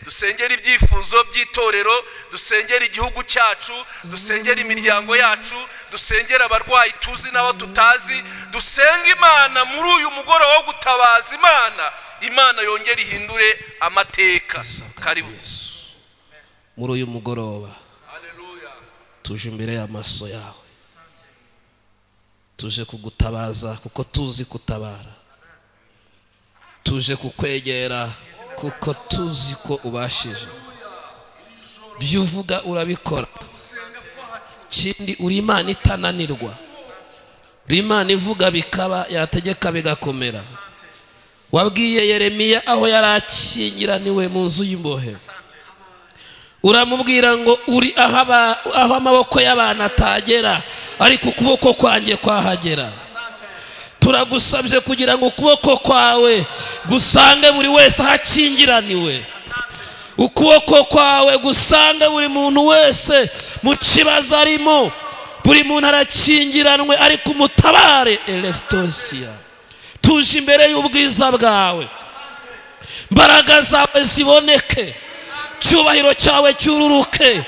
[SPEAKER 1] dusengera ibyifuzo by'itorero, dusengera igihugu cyacu, dusengera imiryango yacu, dusengera abarwayi tuzi n'abo tutazi. Dusenga Imana muri uyu mugoroba wo gutabaza Imana yongera ihindure amateka. Karibu
[SPEAKER 2] muri uyu mugoroba. Haleluya. Tuje imbere y'amaso yawe, tuje kugutabaza kuko tuzi kutabara, tuje kukwegera kuko tuzi ko ubashije. Byuvuga urabikora, kindi uri Imana itananirwa, uri Imana ivuga bikaba, yategeka bigakomera. Wabwiye Yeremiya aho yarakingiraniwe mu nzu y'imbohe, uramubwira ngo uri aho amaboko y'abana atagera, ariko ukuboko kwanjye kwahagera. Turagusabye kugira ngo ukuboko kwawe gusange buri wese ahakingiraniwe, ukuboko kwawe gusange buri muntu wese mu kibazo arimo. Buri muntu arakingiranwe, ariko umutabare Elestosia. Tuje imbere y'ubwiza bwawe, mbaraga zawe ziboneke, cyubahiro cyawe cyururuke.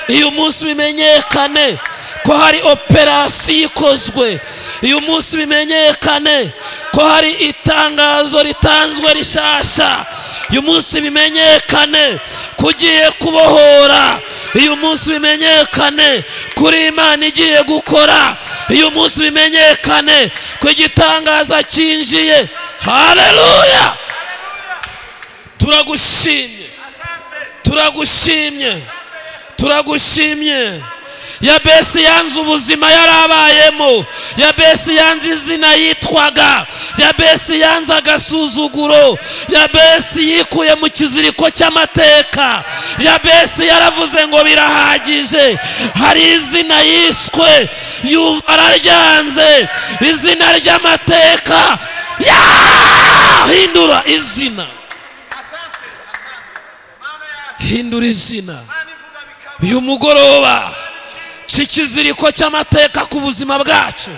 [SPEAKER 2] Uyu munsi bimenyekane ko hari operasiyo ikozwe, uyu munsi bimenyekane ko hari itangazo ritanzwe rishasha, uyu munsi bimenyekane kugiye kubohora, uyu munsi bimenyekane kuri Imana igiye gukora, uyu munsi bimenyekane ko igitangaza kinjiye. Haleluya. Turagushimye, turagushimye, turagushimye. Yabesi yanze ubuzima yarabayemo, Yabesi yanze izina yitwaga, Yabesi yanze agasuzuguro, Yabesi yikuye mu kiziriko cy'amateka, Yabesi yaravuze ngo birahagije. Hari izina yishwe yumva araryanze, izina ry'amateka. Hindura izina, hindura izina. Uyu mugoroba ikiziriko cy'amateka ku buzima bwacu,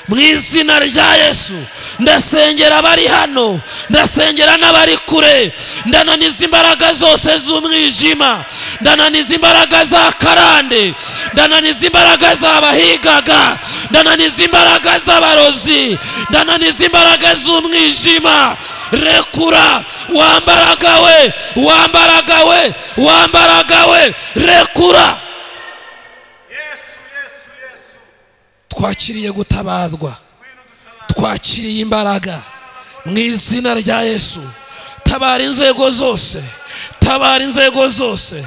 [SPEAKER 2] mu izina rya Yesu. Ndasengera abari hano, ndasengera n'abari kure, ndananiza imbaraga zose z'umwijima, ndananiza imbaraga za karande, ndananiza imbaraga z'abahigaga, ndananiza imbaraga z'abarozi, ndananiza imbaraga z'umwijima. Rekura wambaraga we, wambaraga we, wambaraga we, rekura. Twakiriye gutabazwa, twakiriye imbaraga mu izina rya Yesu. Tabara inzego zose, tabara inzego zose,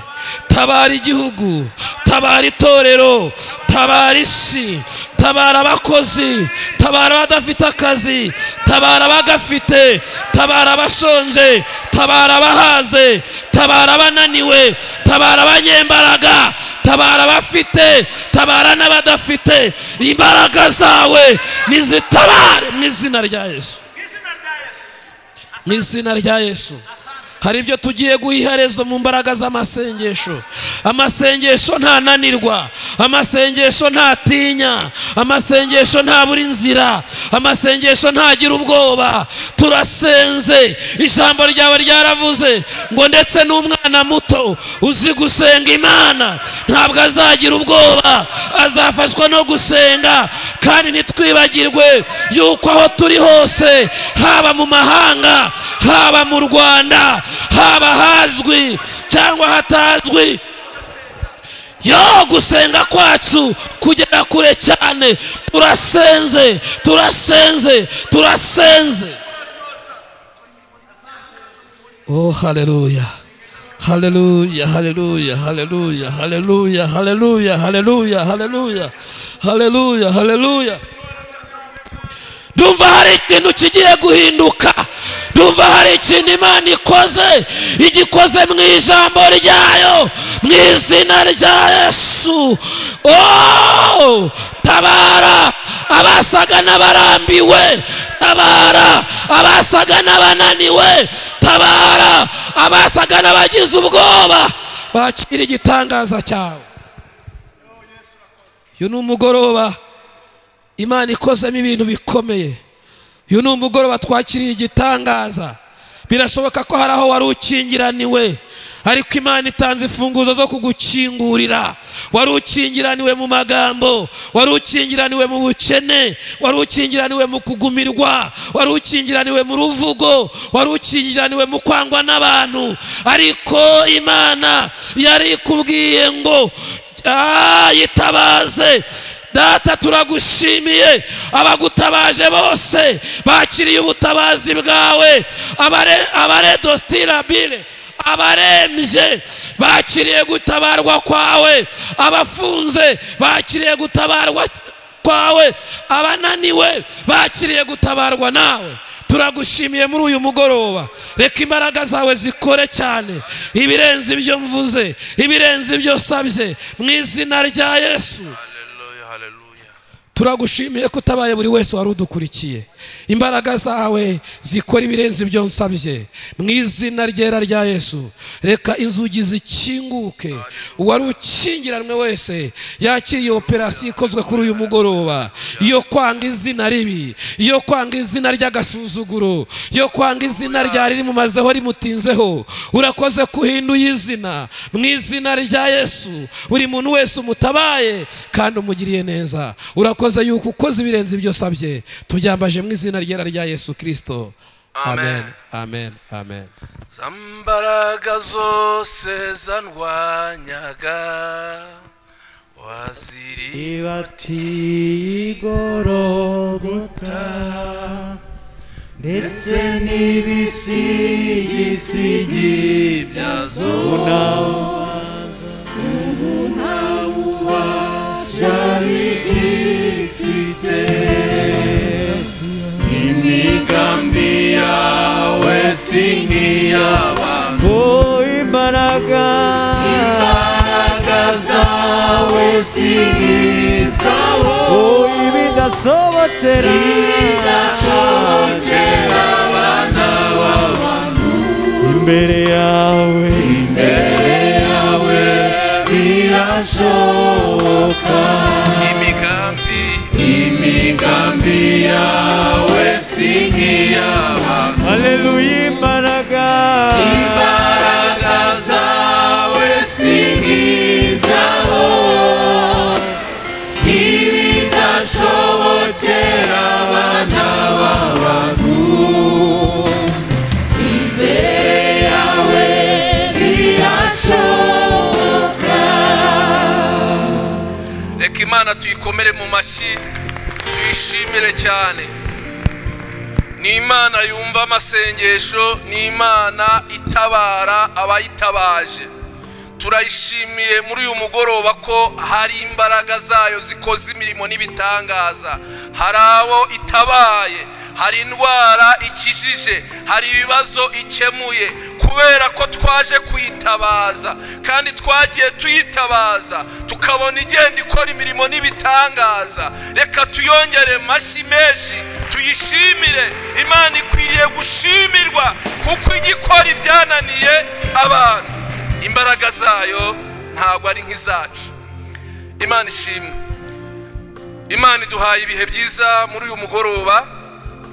[SPEAKER 2] tabara igihugu, tabara itorero, tabara isi, tabara abakozi, tabara abadafite akazi, tabara abagafite, tabara abashonje, tabara abahaze, tabara abananiwe, tabara abanyembaraga, tabara abafite, tabara n'abadafite. Imbaraga zawe nizitabare mu izina rya Yesu, mu izina rya Yesu. Hari ibyo tugiye guhiherezo mu mbaraga z'amasengesho. Amasengesho ntananirwa, amasengesho ntatinya, amasengesho ntabura inzira, amasengesho ntagira ubwoba. Turasenze, ijambo ryawe ryaravuze ngo ndetse n'umwana muto uzi gusenga Imana ntabwo azagira ubwoba, azafashwa no gusenga. Kandi nitwibagirwe yuko aho turi hose, haba mu mahanga, haba mu Rwanda, haba hazwi cyangwa hatazwi, yo gusenga kwacu kugera kure cyane. Turasenze, turasenze, turasenze. Oh, haleluya, haleluya, haleluya, haleluya, haleluya, haleluya, haleluya, haleluya, haleluya, haleluya. Ndumva hari ikintu kigiye guhinduka Ndumva hari ikintu Imana ikoze, igikoze mu ijambo ryayo, mu izina rya Yesu. Oh, tabara abasaga n'abarambiwe, tabara abasaga n'abananiwe, tabara abasaga n'abagize ubwoba, bakira igitangaza cyawe. Uyu ni umugoroba Imana ikozemo ibintu bikomeye. Uyu ni umugoroba twakiriye igitangaza. Birashoboka ko hari aho wari ukingiraniwe, ariko Imana itanze imfunguzo zo kugukingurira. Wari ukingiraniwe mu magambo, wari ukingiraniwe mu bukene, wari ukingiraniwe mu kugumirwa, wari ukingiraniwe mu ruvugo, wari ukingiraniwe mu kwangwa n'abantu, ariko Imana yari ikubwiye ngo yitabaze. Data turagushimiye, abagutabaje bose bakiriye ubutabazi bwawe. Abaredostirabile, abarembye bakiriye gutabarwa kwawe, abafunze bakiriye gutabarwa kwawe, abananiwe bakiriye gutabarwa nawe. Turagushimiye muri uyu mugoroba. Reka imbaraga zawe zikore cyane, ibirenze ibyo mvuze, ibirenze ibyo sabye, mu izina rya Yesu. Turagushimiye ko utabaye buri wese wari udukurikiye. Imbaraga zawe zikora ibirenze ibyo nsabye, mu izina ryera rya Yesu. Reka inzugi zikinguke, uwari ukingiranwe wese yakiriye operasiyo ikozwe kuri uyu mugoroba, iyo kwanga izina ribi, iyo kwanga izina ry'agasuzuguro, iyo kwanga izina ryari rimumazeho rimutinzeho. Urakoze kuhinduye izina, mu izina rya Yesu. Buri muntu wese umutabaye kandi umugiriye neza. Urakoze yuko ukoze ibirenze ibyo sabye, tubyambaje mu izina ryera rya Yesu Kristo. Amen, amen, amen.
[SPEAKER 1] Zambaraga zose zandwanyaga
[SPEAKER 3] waziribatiye igorogota, ndetse n'ibisigisigi byazo unabanza jarigifite. Imigambi yawe si nk'iy'abantu, imbaraga zawe si nk'izabo, ibidasobokera abana b'abantu. Imbere yawe birashoboka. Imigambi yawe si nk'iy'abantu. Haleluya. Imbaraga zawe si nk'izabo, ibidashobokera abana b'abantu. Imbere yawe birashoboka.
[SPEAKER 1] Reka Imana tuyikomere mu mashyi, tuyishimire cyane. Ni Imana yumva amasengesho, ni Imana itabara abayitabaje. Turayishimiye muri uyu mugoroba ko hari imbaraga zayo zikoze imirimo n'ibitangaza. Hari abo itabaye, hari indwara ikijije, hari ibibazo ikemuye, kubera ko twaje kuyitabaza kandi twagiye tuyitabaza tukabona igenda ikora imirimo n'ibitangaza. Reka tuyongere mashyi menshi tuyishimire. Imana ikwiriye gushimirwa kuko igikora ibyananiye abantu. Imbaraga zayo ntabwo ari nk'izacu. Imana ishimwe. Imana iduhaye ibihe byiza muri uyu mugoroba.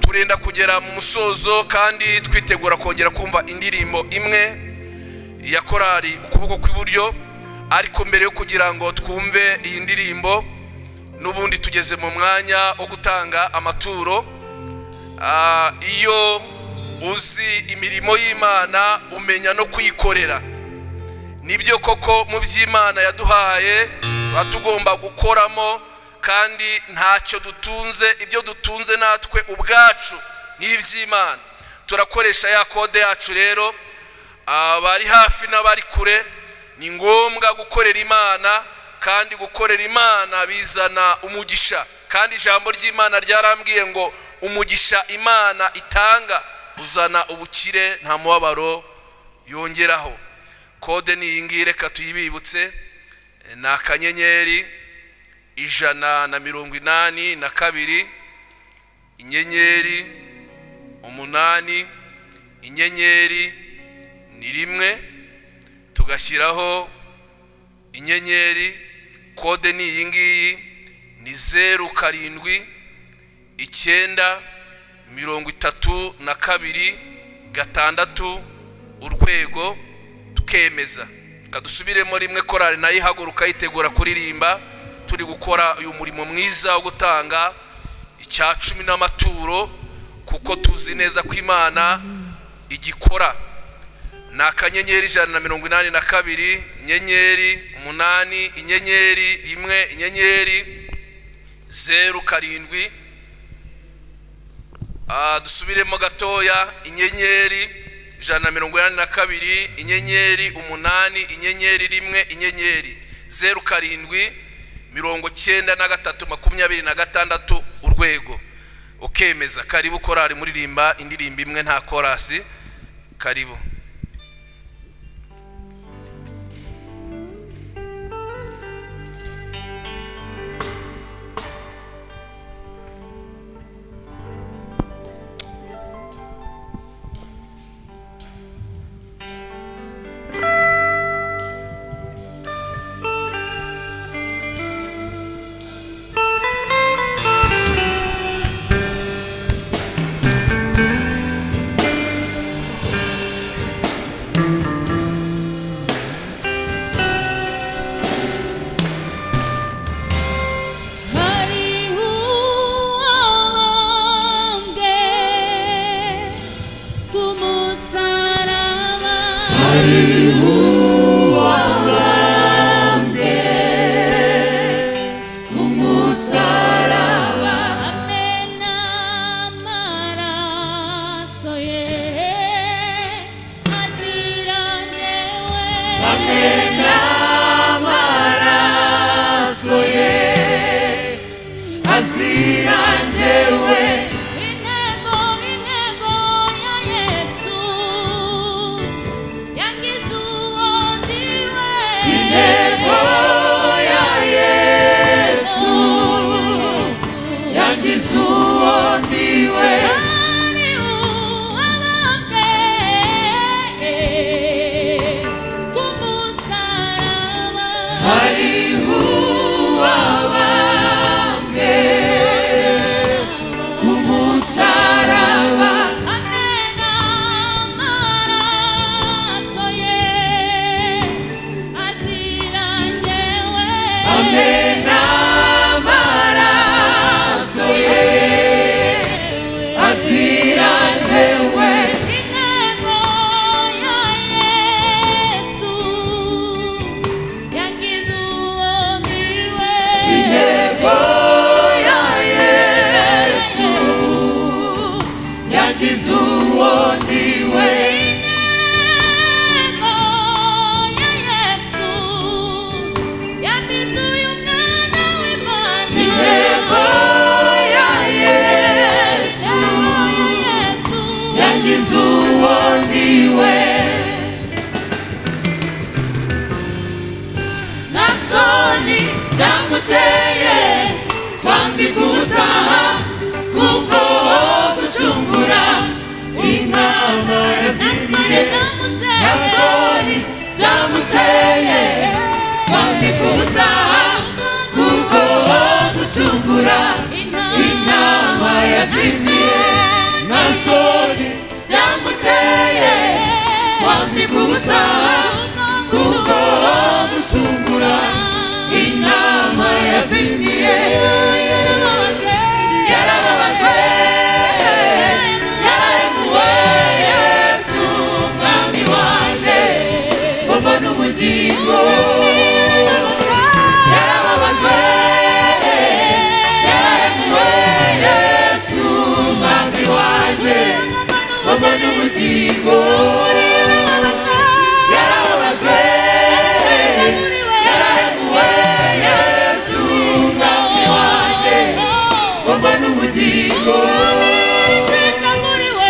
[SPEAKER 1] Turenda kugera mu musozo kandi twitegura kongera kumva indirimbo imwe ya korali ukuboko kw'iburyo. Ariko mbere yo kugira ngo twumve iyi ndirimbo, n'ubundi tugeze mu mwanya wo gutanga amaturo. Iyo uzi imirimo y'Imana umenya no kuyikorera. Nibyo koko mu by'Imana yaduhaye tuba tugomba gukoramo, kandi ntacyo dutunze. Ibyo dutunze natwe ubwacu ni iby'Imana. Turakoresha ya kode yacu rero. Abari hafi n'abari kure, ni ngombwa gukorera Imana, kandi gukorera Imana bizana umugisha. Kandi ijambo ry'Imana ryarambwiye ngo umugisha Imana itanga uzana ubukire nta mubabaro yongeraho. Kode ni iyi ngiyi, reka tuyibibutse, ni akanyenyeri 182 inyenyeri 8 inyenyeri ni 1 tugashyiraho inyenyeri. Kode ni iyi ngiyi, ni 073932 urwego, tukemeza. Kadusubiremo rimwe, korali nayo ihaguruka yitegura kuririmba. Turi gukora uyu murimo mwiza wo gutanga icya 10 n'amaturo, kuko tuzi neza ko Imana igikora. Na akanyenyeri 182 inyenyeri 8 inyenyeri 1 inyenyeri 07. Dusubiremo gatoya, inyenyeri 182 inyenyeri 8 inyenyeri 1 inyenyeri 0793 urwego, ukemeza. Karibu korali muririmba indirimbo imwe nta korasi. Karibu.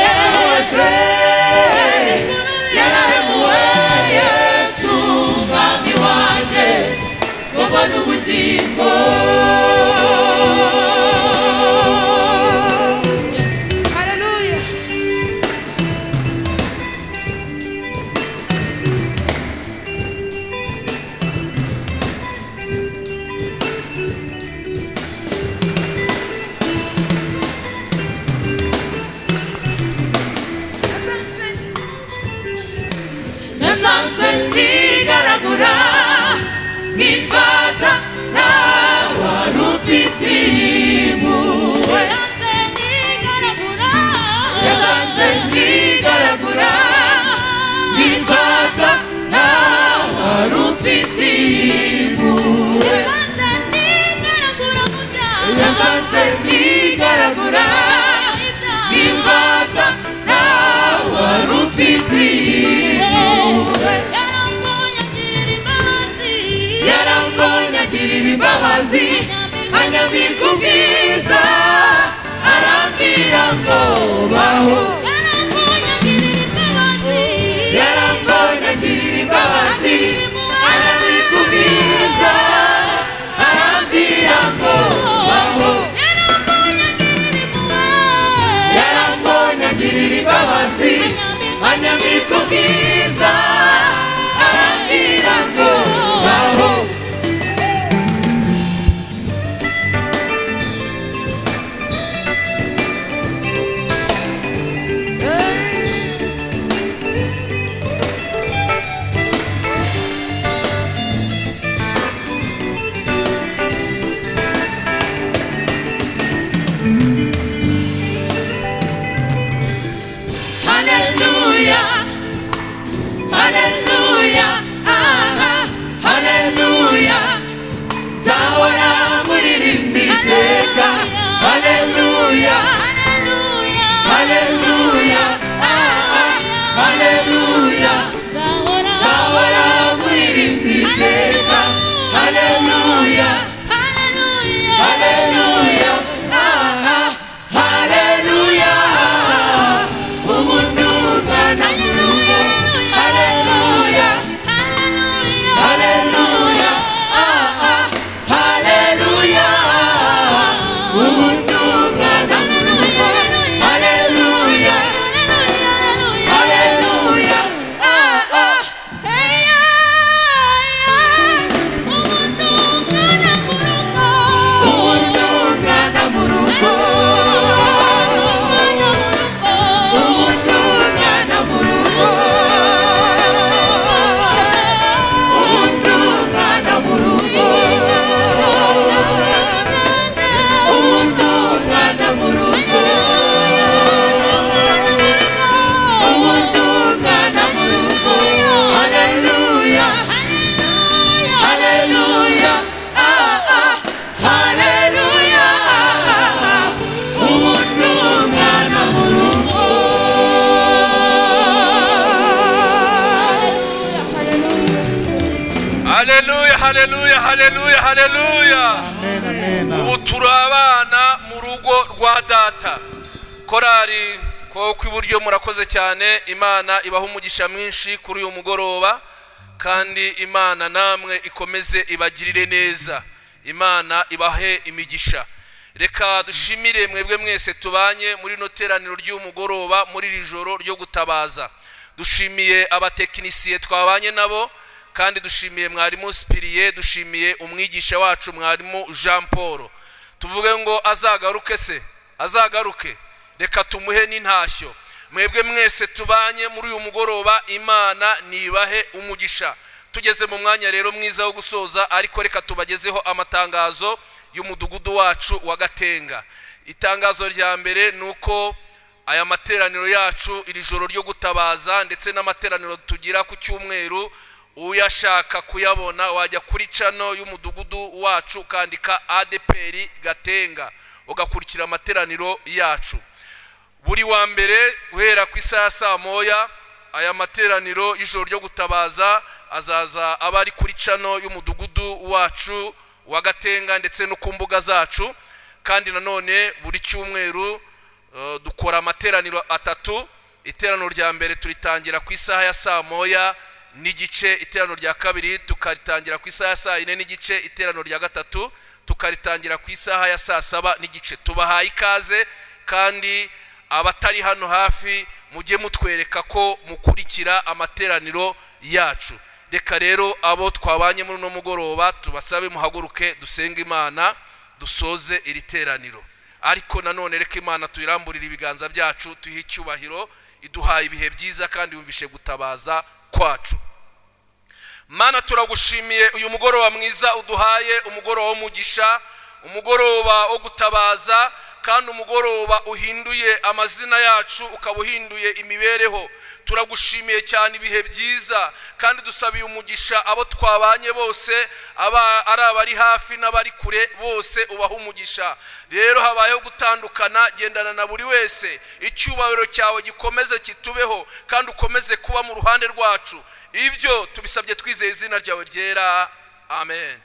[SPEAKER 5] Yarababajwe yasanze nigaragura nkifata wari ufite impuhwe yasanze nigaragura nkifata wari ufite impuhwe yasanze nigaragura nkifata wari ufite impuhwe yarambonye agirira imbabazi anyambika ubwiza arambwira ngo baho yarambonye agirira imbabazi anyambika ubwiza arambwira ngo baho yarambonye agirira imbabazi anyambika ubwiza arambwira ngo baho Hallelujah, hallelujah, hallelujah. Zahora muririmba iteka. Hallelujah, hallelujah, hallelujah. Zahora muririmba iteka. Hallelujah, hallelujah, hallelujah. Umuntu ungana mu rugo. Hallelujah, hallelujah, hallelujah. Umuntu ungana mu rugo. Hallelujah, hallelujah, umuntu ungana mu rugo. Umuntu ungana mu rugo. Umuntu ungana mu rugo. Umuntu ungana mu rugo. Umuntu ungana mu rugo. Hallelujah, hallelujah, hallelujah. Umuntu ungana mu rugo.
[SPEAKER 1] Haleluya, haleluya, haleluya, haleluya. Ubu turabana mu rugo rwa data. Korari ko kw'iburyo murakoze cyane. Imana ibaha umugisha mwinshi kuri uyu mugoroba, kandi Imana namwe ikomeze ibagirire neza. Imana ibahe imigisha. Reka dushimire mwebwe mwese tubanye muri no teraniro ry'umugoroba muri iri joro ryo gutabaza. Dushimiye abatekinisiye twabanye nabo, kandi dushimiye mwarimu Spiriye, dushimiye umwigisha wacu mwarimu Jean-Paul. Tuvuge ngo azagaruke se, azagaruke. Reka tumuhe n'intashyo. Mwebwe mwese tubanye muri uyu mugoroba, Imana nibahe umugisha. Tugeze mu mwanya rero mwiza wo gusoza, ariko reka tubagezeho amatangazo y'umudugudu wacu wa Gatenga. Itangazo rya mbere nuko aya materaniro yacu iri joro ryo gutabaza ndetse n'amateraniro tugira ku cyumweru, uyashaka kuyabona wajya kuri channel y'umudugudu wacu ukandika ADEPR Gatenga ugakurikira amateraniro yacu. Buri wa mbere uhera ku isaha saa moya aya materaniro y'ijoro ryo gutabaza azaza abari kuri channel y'umudugudu wacu wa Gatenga ndetse no ku mbuga zacu. Kandi nanone buri cyumweru dukora amateraniro atatu. Iteraniro rya mbere turitangira ku isaha ya saa moya n'igice, iteraniro rya kabiri tukaritangira ku isaha ya saa 4 n'igice, iteraniro rya gatatu tukaritangira ku isaha ya saa 7 n'igice. Tubahaye ikaze, kandi abatari hano hafi mujye mutwereka ko mukurikira amateraniro yacu. Reka rero abo twabanye muri no mugoroba tubasabe muhaguruke dusenga Imana dusoze iri teraniro. Ariko nanone reka Imana tuyiramburira ibiganza byacu tuhicyubahiro, iduhaye ibihe byiza kandi yumvishe gutabaza kwacu. Mana turagushimiye uyu mugoroba mwiza uduhaye, umugoroba w'umugisha, umugoroba wo gutabaza, kandi umugoroba uhinduye amazina yacu, ukabuhinduye imibereho. Turagushimiye cyane ibihe byiza, kandi dusabiye umugisha abo twabanye bose, ari abari hafi n'abari kure bose ubaha umugisha. Rero habayeho gutandukana, gendana na buri wese, icyubahiro cyawe gikomeze kitubeho, kandi ukomeze kuba mu ruhande rwacu. Ibyo tubisabye twizeye izina ryawe ryera, amen.